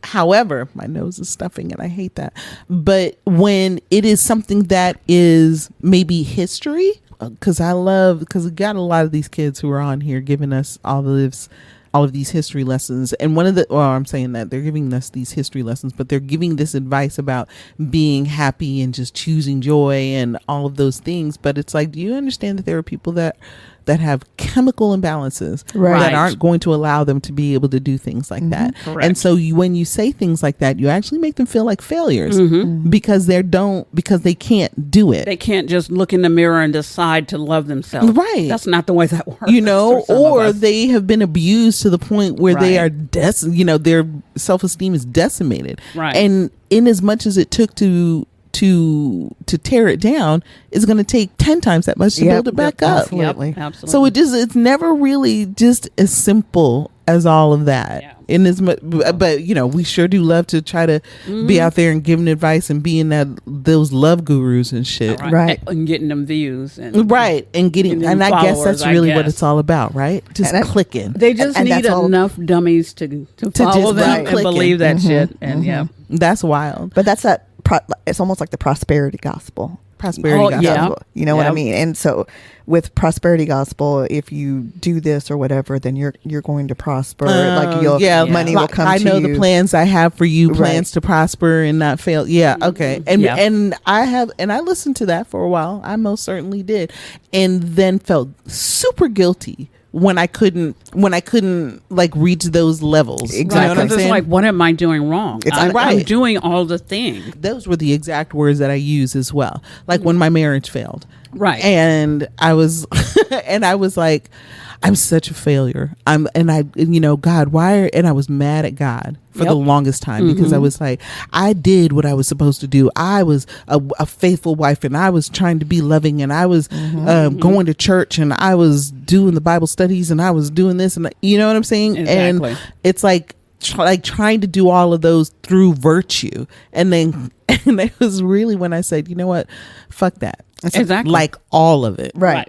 However, my nose is stuffing and I hate that. But when it is something that is maybe history, because we got a lot of these kids who are on here giving us all of these history lessons. And I'm saying that they're giving us these history lessons, but they're giving this advice about being happy and just choosing joy and all of those things. But it's like, do you understand that there are people that have chemical imbalances Right. that aren't going to allow them to be able to do things like that? Correct. And so when you say things like that, you actually make them feel like failures because they can't do it. They can't just look in the mirror and decide to love themselves. Right. That's not the way that works. You know, for some of or us. they have been abused to the point where they Right. are their self-esteem is decimated. Right. And in as much as it took to tear it down, it's going to take 10 times that much to Yep, build it back yep, up. absolutely. Yep, absolutely. So it's never really just as simple as all of that. Yeah. In as much, but you know, we sure do love to try to be out there and giving advice and being those love gurus and shit. Right. And getting them views. And Right. And getting, And and I guess followers, that's I really what guess. it's all about, right? Just And I- clicking. They just And need that's all- enough dummies to follow just them keep and clicking. believe that shit. And yeah. That's wild. But that's it's almost like the prosperity gospel. Prosperity Oh, gospel. yeah. You know what I Yep. mean? And so with prosperity gospel, if you do this or whatever, then you're going to prosper. Like money will come I to know you. the plans I have for you, plans Right. to prosper and not fail. Yeah, okay. And Yeah. and I listened to that for a while. I most certainly did. And then felt super guilty when I couldn't like reach those levels. Exactly. You know what I'm Because it's saying? like, what am I doing wrong? I'm right. doing all the things. Those were the exact words that I use as well. Like when my marriage failed. Right. And I was like, I'm such a failure. God, why? And I was mad at God for the longest time because I was like, I did what I was supposed to do. I was a faithful wife and I was trying to be loving and I was going to church and I was doing the Bible studies and I was doing this and you know what I'm saying? Exactly. And it's like trying to do all of those through virtue. And then, and it was really when I said, you know what? Fuck that. Exactly. Like all of it. Right.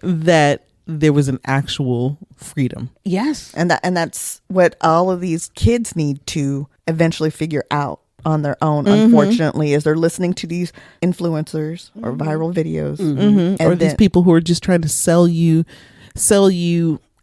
That there was an actual freedom. Yes. And that's what all of these kids need to eventually figure out on their own, unfortunately, is they're listening to these influencers or viral videos. And Or these people who are just trying to sell you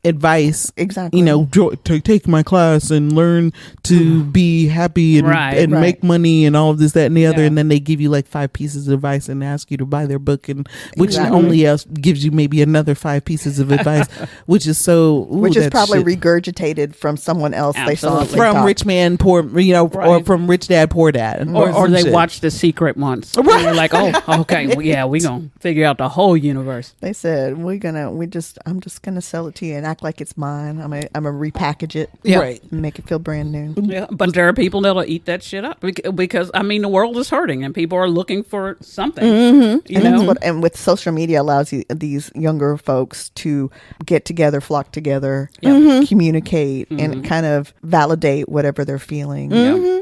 advice. Exactly. You know, take my class and learn to be happy and, Right, and right. make money and all of this, that, and the other. Yeah. And then they give you like 5 pieces of advice and ask you to buy their book, and which Exactly. only else gives you maybe another 5 pieces of advice, which is so, which is that probably shit. regurgitated from someone else they saw on Absolutely. from TikTok. rich man, poor, or Right. from rich dad, poor dad, Or some they shit. watched The Secret once. And they're like, oh, okay, well, yeah, we're going to figure out the whole universe. They said I'm just gonna sell it to you and act like it's mine. I'm gonna repackage it, Yeah. Right. and make it feel brand new. Yeah, but there are people that'll eat that shit up because I mean the world is hurting and people are looking for something. You And that's know, and with social media allows these younger folks to get together, flock together, communicate, and kind of validate whatever they're feeling.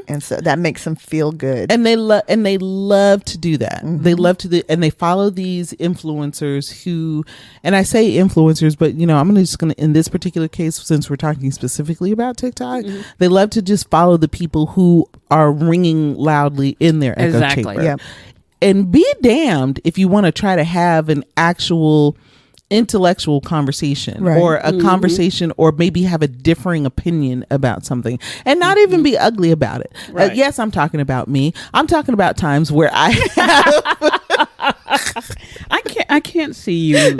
And so that makes them feel good. And they love to do that. They love to and they follow these influencers who, and I say influencers, but I'm just gonna in this particular case, since we're talking specifically about TikTok, they love to just follow the people who are ringing loudly in their echo Exactly. chamber. Yeah. And be damned if you want to try to have an actual intellectual conversation Right. or a conversation or maybe have a differing opinion about something and not even be ugly about it. Right. Yes, I'm talking about me. I'm talking about times where I can't see you having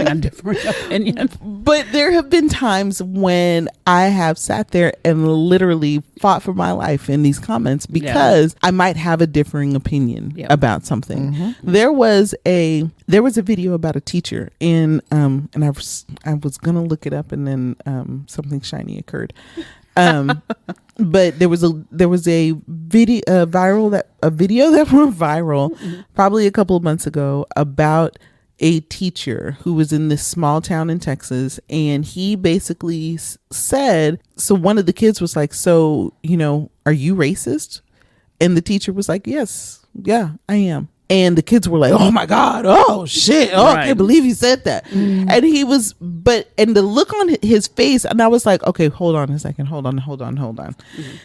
a different opinion. but there have been times when I have sat there and literally fought for my life in these comments because I might have a differing opinion Yep. about something. There was a video about a teacher and I was gonna look it up and then something shiny occurred. But there was a video that went viral probably a couple of months ago about a teacher who was in this small town in Texas, and he basically said, so one of the kids was like, so, are you racist? And the teacher was like, yes, yeah, I am. And the kids were like, oh my God, oh shit, I can't believe he said that. And he was, and the look on his face, and I was like, okay, hold on a second, hold on.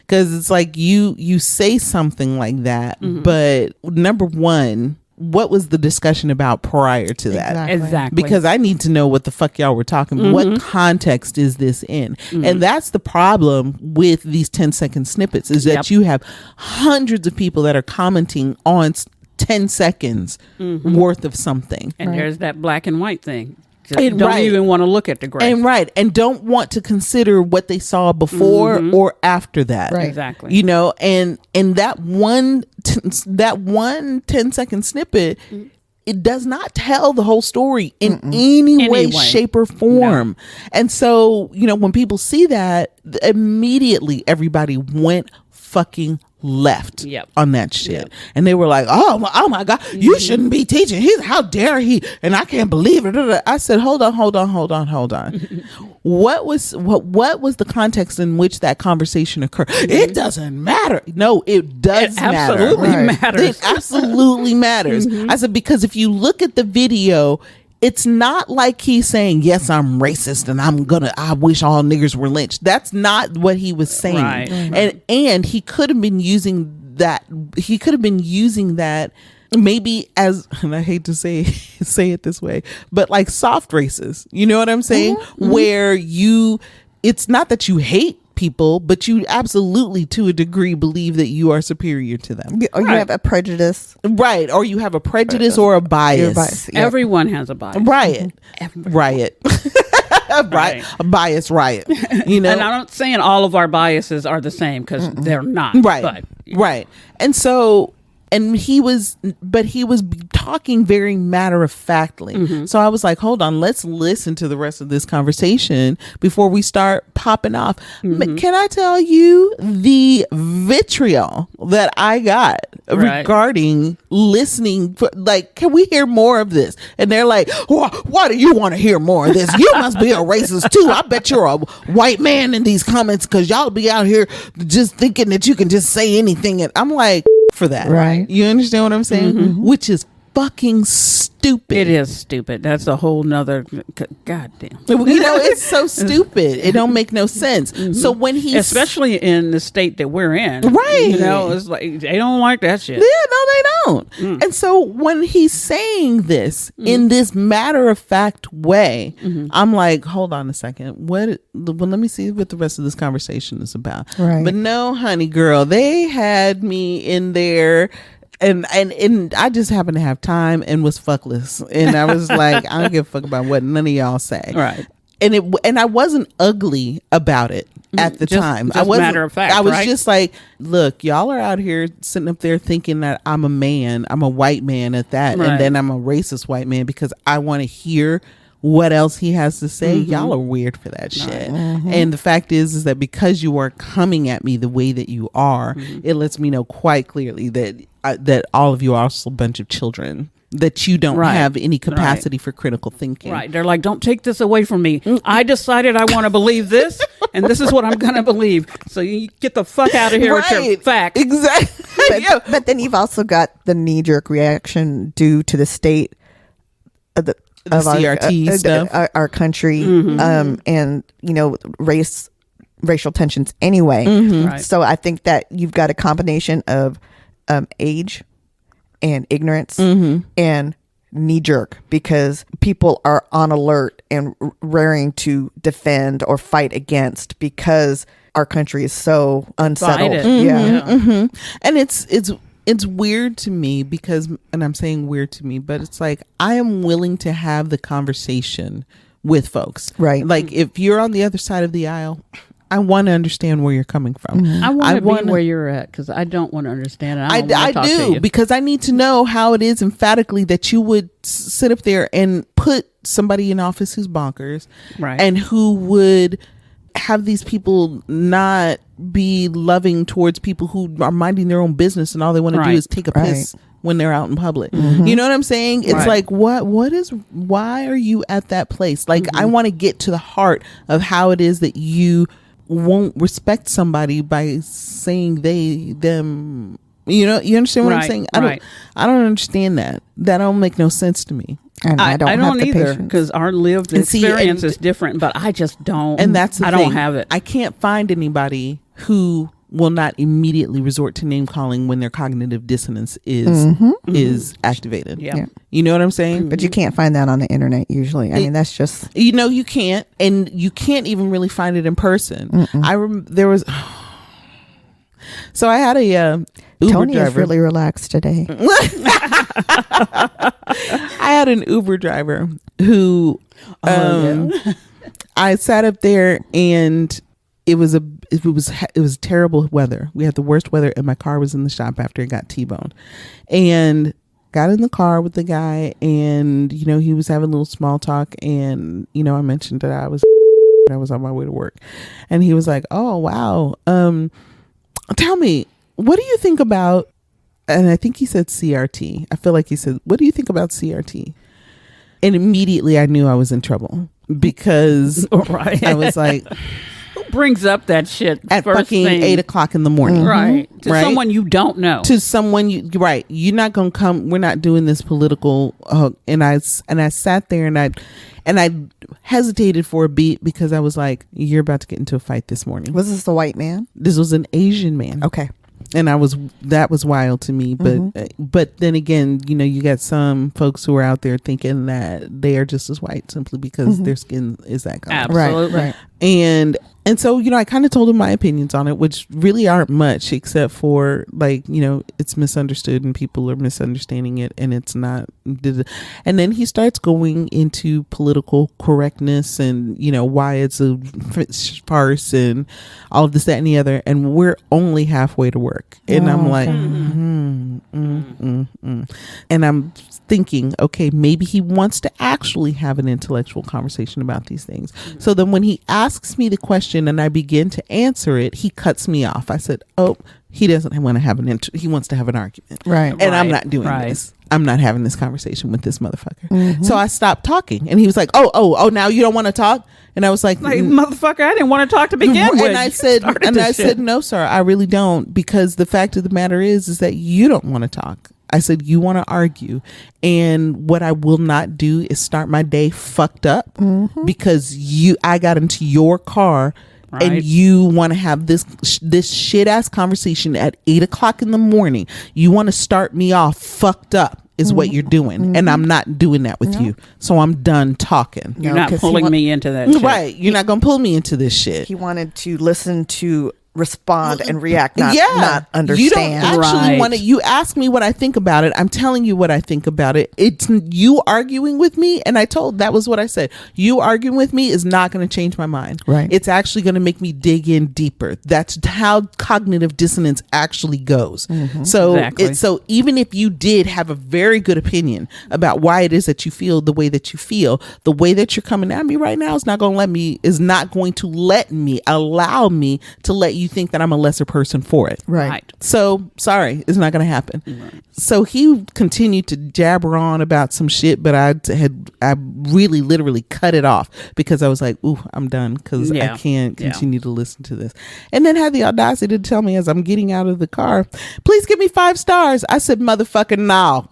Because it's like you say something like that, but number one, what was the discussion about prior to that? Exactly. Because I need to know what the fuck y'all were talking about. What context is this in? And that's the problem with these 10-second snippets, is that you have hundreds of people that are commenting on 10 seconds worth of something. And there's that black and white thing. Don't even want to look at the gray. And don't want to consider what they saw before or after that. Right. Exactly. And that one 10-second snippet, it does not tell the whole story in any way, shape, or form. No. And so, when people see that, immediately everybody went fucking left on that shit. And they were like, oh my God, you shouldn't be teaching. How dare he? And I can't believe it. I said, hold on. What was the context in which that conversation occurred? It doesn't matter. No, it does matter. Absolutely matters. It absolutely matters. I said, because if you look at the video, it's not like he's saying, yes, I'm racist and I wish all niggers were lynched. That's not what he was saying. Right. And he could have been using that. He could have been using that maybe as, and I hate to say it this way, but like soft races. You know what I'm saying? Where it's not that you hate people, but you absolutely to a degree believe that you are superior to them, or you have a prejudice, right? Or you have a prejudice or a bias. Everyone has a bias. Riot. A bias riot. And I'm not saying all of our biases are the same, because they're not. Right. And so, and he was talking very matter of factly. So I was like, hold on, let's listen to the rest of this conversation before we start popping off. Can I tell you the vitriol that I got regarding listening? Can we hear more of this? And they're like, why do you want to hear more of this? You must be a racist too. I bet you're a white man in these comments, because y'all be out here just thinking that you can just say anything. And I'm like, for that, right? You understand what I'm saying? Which is fucking stupid. It is stupid. That's a whole nother goddamn. It's so stupid. It don't make no sense. So when especially in the state that we're in, right? It's like they don't like that shit. Yeah, no, they don't. And so when he's saying this in this matter of fact way, I'm like, hold on a second. Well, let me see what the rest of this conversation is about. Right. But no, honey girl, they had me in there. And I just happened to have time and was fuckless. And I was like, I don't give a fuck about what none of y'all say. Right. And I wasn't ugly about it at the time. I wasn't, matter of fact. I was just like, look, y'all are out here sitting up there thinking that I'm a man. I'm a white man at that. Right. And then I'm a racist white man because I want to hear what else he has to say. Y'all are weird for that shit. And the fact is that because you are coming at me the way that you are, it lets me know quite clearly that all of you are also a bunch of children, that you don't have any capacity for critical thinking. Right. They're like, don't take this away from me. I decided I want to believe this, and this is what I'm going to believe. So you get the fuck out of here with your facts. Exactly. But then you've also got the knee-jerk reaction due to the state of the CRT stuff, our country, and racial tensions anyway. Right. So I think that you've got a combination of age and ignorance and knee jerk, because people are on alert and raring to defend or fight against because our country is so unsettled. And it's weird to me because, and I'm saying weird to me, but it's like, I am willing to have the conversation with folks. Right. Like if you're on the other side of the aisle, I want to understand where you're coming from. I want to be where you're at, because I don't want to understand it. I do, because I need to know how it is emphatically that you would sit up there and put somebody in office who's bonkers, right, and who would have these people not be loving towards people who are minding their own business and all they want to do is take a piss when they're out in public. You know what I'm saying? It's Right. like, why are you at that place? Like, I want to get to the heart of how it is that you won't respect somebody by saying they, them. You know, you understand what I'm Right, saying? right. I don't understand that. That don't make no sense to me. And I don't have the either, patience. because our lived And see, experience and- is different, but I just don't. And that's the I thing. don't have it. I can't find anybody who will not immediately resort to name calling when their cognitive dissonance is activated. Yeah. You know what I'm saying? But you can't find that on the internet usually. I mean, that's just You know, you can't, and you can't even really find it in person. There was. So I had a Uber Tony driver. is really relaxed today. I had an Uber driver who I sat up there, and it was terrible weather. We had the worst weather, and my car was in the shop after it got T-boned, and got in the car with the guy, and you know, he was having a little small talk, and you know, I mentioned that I was on my way to work, and he was like, "Oh wow, tell me, what do you think about?" And I think he said CRT. I feel like he said, "What do you think about CRT?" And immediately I knew I was in trouble, because Right. I was like, Who brings up that shit at first fucking thing? 8:00 in the morning. Right. To Right? someone you don't know. To someone you're not gonna come. We're not doing this political. And I sat there, and I hesitated for a beat, because I was like, "You're about to get into a fight this morning." Was this the white man? This was an Asian man. Okay. And that was wild to me. But then again, you know, you got some folks who are out there thinking that they are just as white simply because their skin is that color. Absolutely. Right. And so, you know, I kind of told him my opinions on it, which really aren't much, except for, like, you know, it's misunderstood and people are misunderstanding it, and it's not. And then he starts going into political correctness and, you know, why it's a farce and all of this, that, and the other. And we're only halfway to work. And I'm like, and I'm thinking, okay, maybe he wants to actually have an intellectual conversation about these things. So then when he asks me the question and I begin to answer it, he cuts me off. I said, "Oh, he doesn't want to have he wants to have an argument." Right. And I'm Right, not doing right. this. I'm not having this conversation with this motherfucker. So I stopped talking, and he was like, oh, now you don't want to talk? And I was like, Like, motherfucker, I didn't want to talk to begin with. and I You said, started this shit. no, sir, I really don't, because the fact of the matter is that you don't want to talk. I said, you want to argue, and what I will not do is start my day fucked up because I got into your car. Right. And you want to have this shit ass conversation at 8:00 in the morning. You want to start me off fucked up is what you're doing. And I'm not doing that with you. So I'm done talking. You're No, not 'cause he pulling wa- me into that shit. Right. You're not going to pull me into this shit. He wanted to listen to respond and react, not understand. You don't actually Right. want to. You ask me what I think about it. I'm telling you what I think about it. It's you arguing with me, and that was what I said. You arguing with me is not going to change my mind. Right. It's actually going to make me dig in deeper. That's how cognitive dissonance actually goes. So Exactly. so even if you did have a very good opinion about why it is that you feel the way that you feel, the way that you're coming at me right now is not going to allow me to let you think that I'm a lesser person for it. Right. So sorry, it's not going to happen. So he continued to jabber on about some shit, but I really literally cut it off because I was like, ooh, I'm done, because I can't continue to listen to this. And then had the audacity to tell me as I'm getting out of the car, please give me 5 stars. I said, motherfucking no.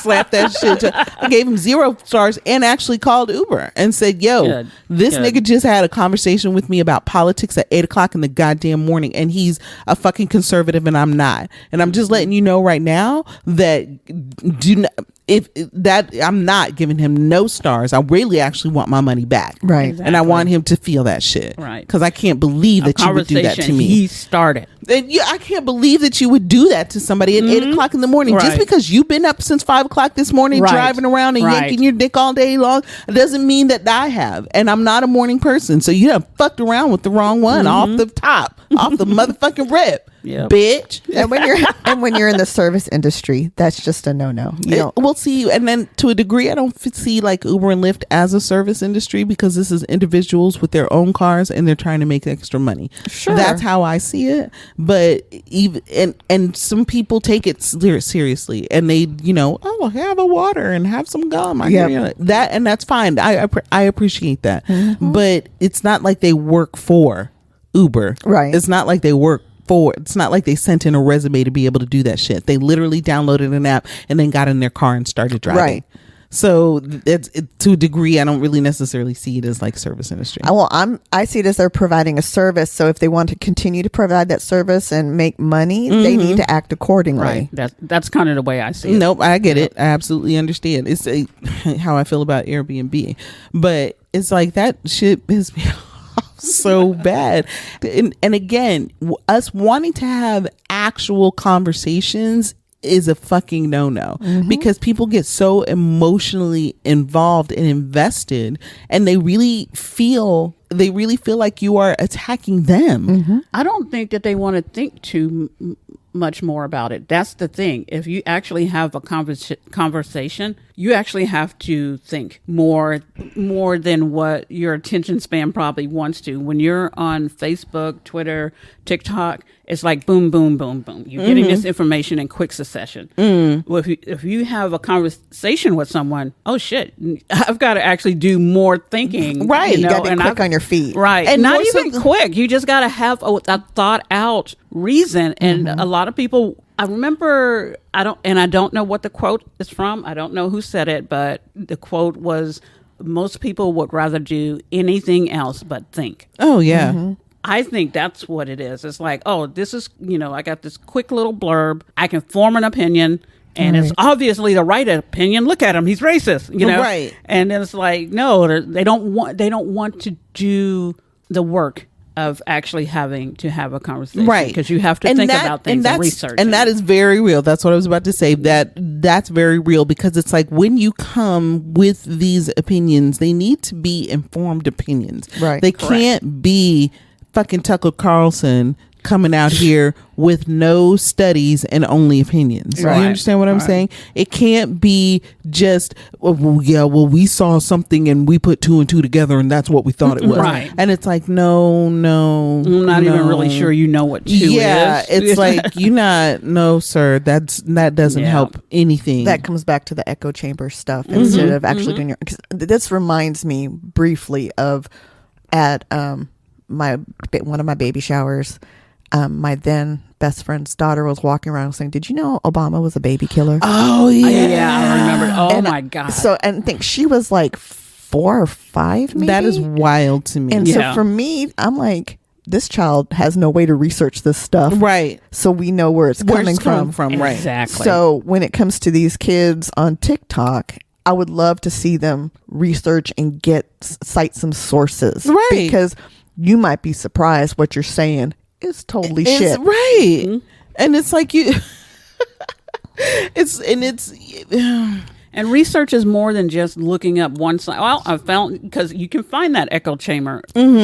Slap that shit. I gave him 0 stars and actually called Uber and said, yo, this nigga just had a conversation with me about politics at 8:00 in the goddamn morning, and he's a fucking conservative and I'm not. And I'm just letting you know right now that I'm not giving him no stars. I really actually want my money back. Right. Exactly. And I want him to feel that shit. Right. Because I can't believe that you would do that to me. He started. And I can't believe that you would do that to somebody at 8:00 in the morning. Right. Just because you've been up since 5:00 this morning, Right. driving around and Right. yanking your dick all day long, it doesn't mean that I have. And I'm not a morning person. So you done fucked around with the wrong one off the top, off the motherfucking rip. Yep. bitch. And when you're in the service industry, that's just a no-no. You don't. We'll see. And then to a degree, I don't see like Uber and Lyft as a service industry, because this is individuals with their own cars and they're trying to make extra money. Sure. That's how I see it. But even and some people take it seriously, and they, have a water and have some gum. That, and that's fine. I appreciate that. Mm-hmm. But it's not like they work for Uber. Right. It's not like they work for, it's not like they sent in a resume to be able to do that shit. They literally downloaded an app and then got in their car and started driving. Right. So to a degree, I don't really necessarily see it as like service industry. Well, I see it as they're providing a service. So if they want to continue to provide that service and make money, they need to act accordingly. Right. That's kind of the way I see it. Nope, I get it. I absolutely understand. It's how I feel about Airbnb, but it's like that shit is so bad. And again, us wanting to have actual conversations is a fucking no-no, because people get so emotionally involved and invested, and they really feel like you are attacking them. I don't think that they want to think too much more about it. That's the thing. If you actually have a conversation, you actually have to think more than what your attention span probably wants to. When you're on Facebook, Twitter, TikTok, it's like boom, boom, boom, boom. You're getting this information in quick succession. Well, if you have a conversation with someone, oh shit, I've got to actually do more thinking. Right. You got to be and quick on your feet. Right. And not more so even quick. You just got to have a thought out reason. And a lot of people, I remember, I don't know what the quote is from. I don't know who said it, but the quote was, most people would rather do anything else but think. Oh yeah. I think that's what it is. It's like, oh, this is, I got this quick little blurb. I can form an opinion, and it's obviously the right opinion. Look at him. He's racist, Right. And then it's like, no, they don't want to do the work of actually having to have a conversation. Right. Because you have to think about things and research. And that is very real. That's what I was about to say. That's very real, because it's like when you come with these opinions, they need to be informed opinions. Right. They can't be fucking Tucker Carlson coming out here with no studies and only opinions. Right. You understand what I'm saying? It can't be just, we saw something and we put two and two together and that's what we thought it was. Right. And it's like, no. I'm not even really sure what two is. It's like, no, sir, that doesn't help anything. That comes back to the echo chamber stuff instead of actually doing your. 'Cause this reminds me briefly of at one of my baby showers. My then best friend's daughter was walking around saying, "Did you know Obama was a baby killer?" Oh yeah, I remember. Oh And my god! So and I think she was like 4 or 5, maybe. that is wild to me. And so for me, I'm like, this child has no way to research this stuff, Right. so we know where it's coming from. Right. Exactly. So when it comes to these kids on TikTok, I would love to see them research and cite some sources, Right. Because you might be surprised what you're saying is totally It's shit. right. And it's like you And research is more than just looking up one side. Well, I found, because you can find that echo chamber on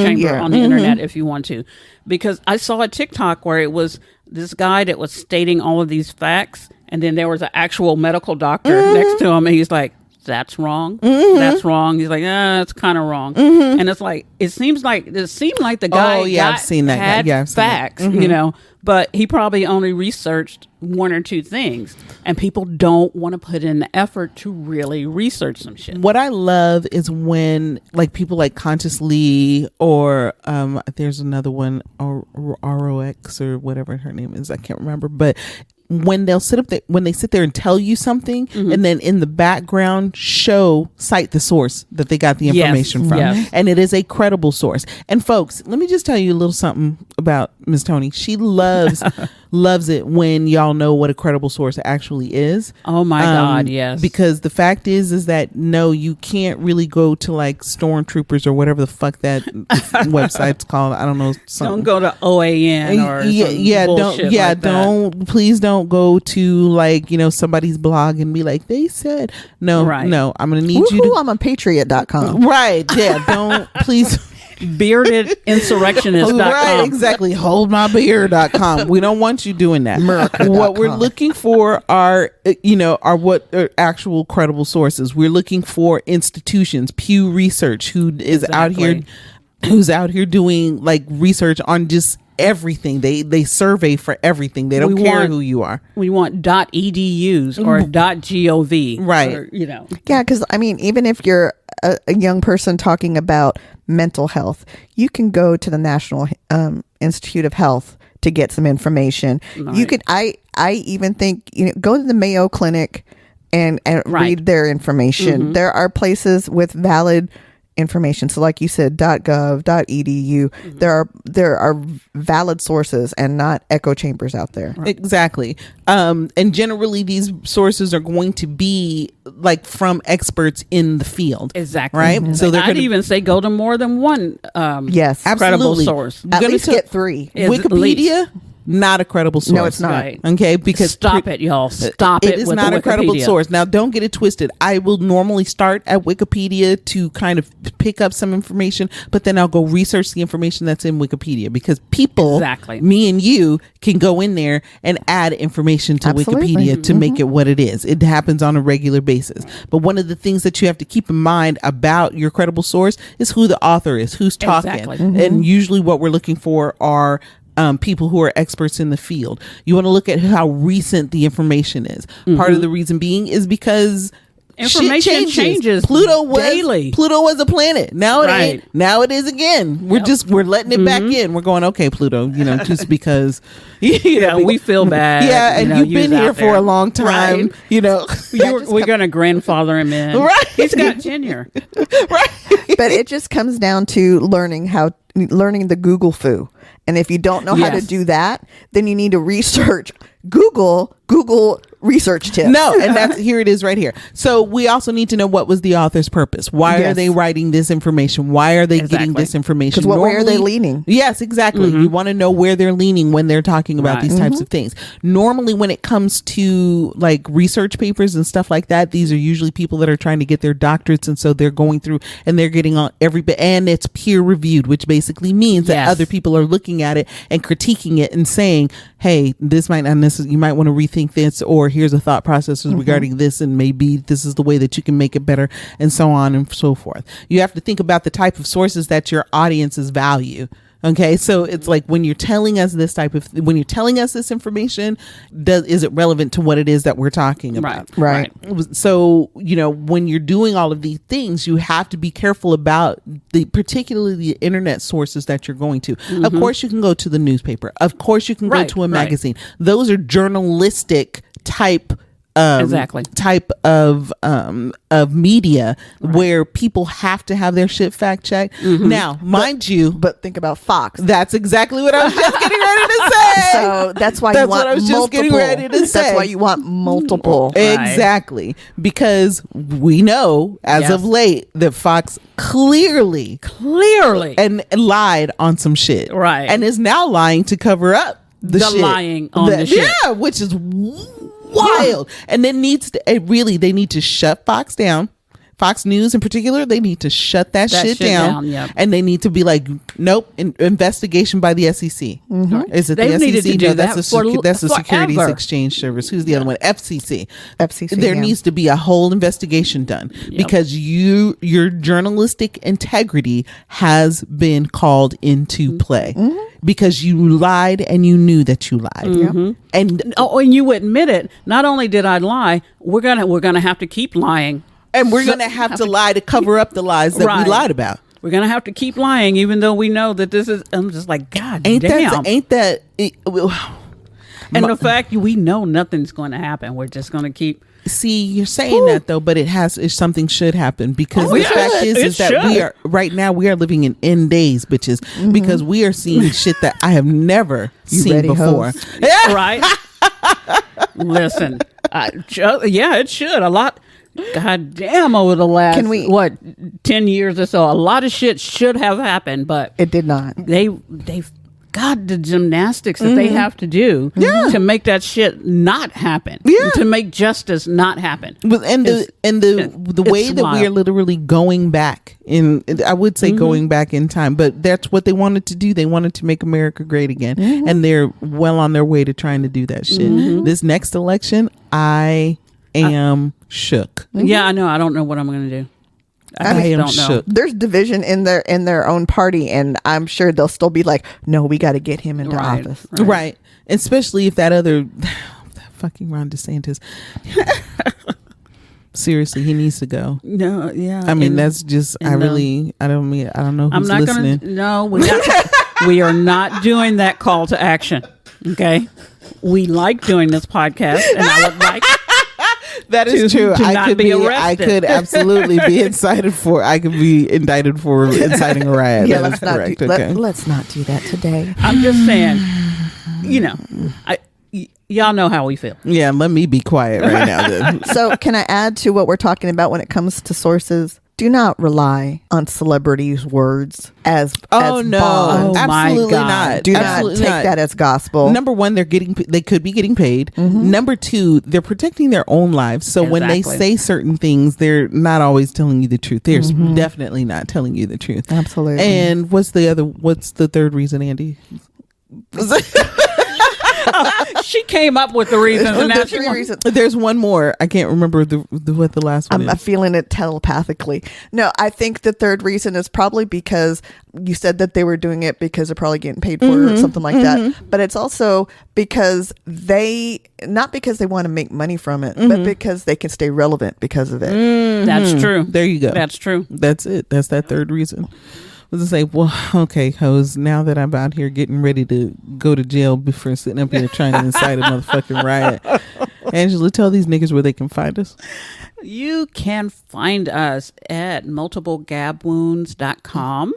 the internet if you want to. Because I saw a TikTok where it was this guy that was stating all of these facts, and then there was an actual medical doctor next to him, and he's like, that's wrong. That's wrong. He's like, it's kind of wrong. And it's like, it seemed like the guy I've seen that. had Yeah, I've seen that. facts, but he probably only researched one or two things, and people don't want to put in the effort to really research some shit. what I love is when like people like Consciously or there's another one, ROX or whatever her name is, I can't remember, but when they sit there and tell you something and then in the background cite the source that they got the information from. Yes. And it is a credible source. And folks, let me just tell you a little something about Miss Tony. She loves it when y'all know what a credible source actually is. Oh my God, yes. Because the fact is that no, you can't really go to like Stormtroopers or whatever the fuck that website's called. I don't know. Don't Something. go to OAN or please don't go to like, somebody's blog and be like, they said no, Right. no, I'm going to need you to. I'm on patriot.com. Right. Yeah. Don't please. beardedinsurrectionist.com. Right, exactly. Holdmybeer.com. We don't want you doing that. What we're looking for are what are actual credible sources. We're looking for institutions, Pew Research, who's out here doing like research on just everything. They survey for everything. They don't care who you are. We want .edus or .gov. Right. Or, Yeah, because I mean, even if you're a young person talking about mental health, you can go to the National Institute of Health to get some information. Right. You could. I even think go to the Mayo Clinic and read their information. There are places with valid information. So like you said, .gov, .edu, there are valid sources and not echo chambers out there. Exactly. And generally these sources are going to be like from experts in the field. Exactly. Right? So I'd even say go to more than one yes, credible absolutely. source. At least get 3. Wikipedia, not a credible source. No, it's not. Right. Okay, because Stop it, y'all. Stop it. It is with not the a credible Wikipedia. source. Now, don't get it twisted. I will normally start at Wikipedia to kind of pick up some information, but then I'll go research the information that's in Wikipedia because people, me and you, can go in there and add information to Wikipedia to make it what it is. It happens on a regular basis. But one of the things that you have to keep in mind about your credible source is who the author is, who's talking. And usually what we're looking for are people who are experts in the field. You want to look at how recent the information is. Part of the reason being is because information changes daily. Pluto was a planet. Now it ain't. Now it is again. We're letting it back in. We're going, okay, Pluto, just because we feel bad. Yeah, and you've been here for a long time. We're gonna grandfather him in. Right. He's got tenure. Right. But it just comes down to learning the Google foo. And if you don't know how to do that, then you need to research Google research tips. No, and here it is right here. So we also need to know what was the author's purpose. Why are they writing this information? Why are they getting this information? Because where are they leaning? Yes, exactly. You want to know where they're leaning when they're talking about these types of things. Normally, when it comes to like research papers and stuff like that, these are usually people that are trying to get their doctorates, and so they're going through and they're getting on every bit, and it's peer reviewed, which basically means that other people are looking at it and critiquing it and saying, hey, this might not necessarily, you might want to rethink this, or here's a thought process regarding this, and maybe this is the way that you can make it better, and so on and so forth. You have to think about the type of sources that your audiences value. Okay, so it's like when you're telling us this information, is it relevant to what it is that we're talking about? Right. So, when you're doing all of these things, you have to be careful about particularly the internet sources that you're going to. Of course, you can go to the newspaper. Of course, you can go to a magazine. Those are journalistic type of media where people have to have their shit fact checked. Now, mind you, but think about Fox. That's exactly what I was just getting ready to say. So that's why you want multiple. That's why you want multiple. Exactly. Because we know as of late that Fox clearly and lied on some shit. Right. And is now lying to cover up the shit. Lying on the shit. Yeah, which is wild. And then they need to shut Fox down. Fox News in particular, they need to shut that shit down. And they need to be like, nope, investigation by the SEC. Is it They've the needed SEC? to do No, that that's the Securities forever. Exchange Service. Who's the other one? FCC. FCC. Needs to be a whole investigation done because your journalistic integrity has been called into play because you lied and you knew that you lied. And you admit it. Not only did I lie, we're gonna have to keep lying. And we're going to have to lie to cover up the lies that we lied about. We're going to have to keep lying, even though we know that this is, I'm just like, God damn. And the fact we know nothing's going to happen. We're just going to keep. See, you're saying that though, but something should happen because the fact is that we are living in end days, bitches, because we are seeing shit that I have never seen before. Right. Listen, it should a lot. God damn, over the last 10 years or so, a lot of shit should have happened, but it did not. God, the gymnastics that they have to do to make that shit not happen. Yeah. To make justice not happen. But the way that we are literally going back I would say going back in time, but that's what they wanted to do. They wanted to make America great again, and they're well on their way to trying to do that shit. This next election, I am shook. Yeah, I know. I don't know what I'm going to do. I am don't know. shook. There's division in their own party, and I'm sure they'll still be like, no, we got to get him into office. Right. Especially if that other fucking Ron DeSantis. Seriously, he needs to go. No, yeah. I mean, that's just. I don't know who's I'm not listening. We are not doing that call to action. Okay, we like doing this podcast, and I would like. That is true. I could absolutely be indicted for inciting a riot. Yeah, let's not do that today. I'm just saying, y'all know how we feel. Yeah, let me be quiet right now then. So can I add to what we're talking about when it comes to sources? Do not rely on celebrities' words as no, bonds. absolutely not. Do not take that as gospel. Number one, they could be getting paid. Number two, they're protecting their own lives. So when they say certain things, they're not always telling you the truth. They're definitely not telling you the truth. Absolutely. And what's the third reason, Andy? She came up with the reasons. And now there's one more. I can't remember what the last one is. I'm feeling it telepathically. No, I think the third reason is probably because you said that they were doing it because they're probably getting paid for it or something like that. But it's also because not because they want to make money from it, but because they can stay relevant because of it. That's true. There you go. That's true. That's it. That's that third reason. I was like, well, okay, hoes, now that I'm out here getting ready to go to jail for sitting up here trying to incite a motherfucking riot, Angela, tell these niggas where they can find us. You can find us at multiplegabwounds.com.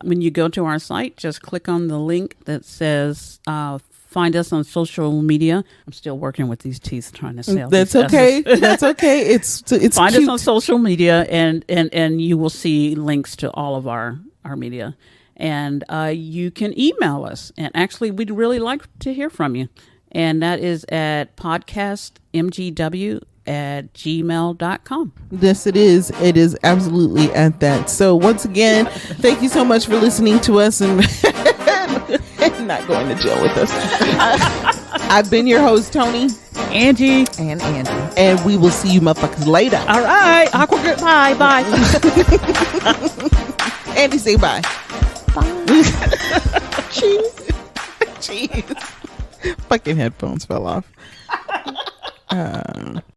When you go to our site, just click on the link that says find us on social media. I'm still working with these teeth trying to sell. That's okay. That's okay. It's find cute. us on social media, and you will see links to all of our media. And you can email us. And actually, we'd really like to hear from you. And that is at podcastmgw@gmail.com. Yes, it is. It is absolutely at that. So once again, thank you so much for listening to us and not going to jail with us. I've been your host, Tony. Angie. And Andy. And we will see you motherfuckers later. All right. Awkward goodbye. Bye. Andy, say bye. Bye. Cheese. Cheese. Fucking headphones fell off.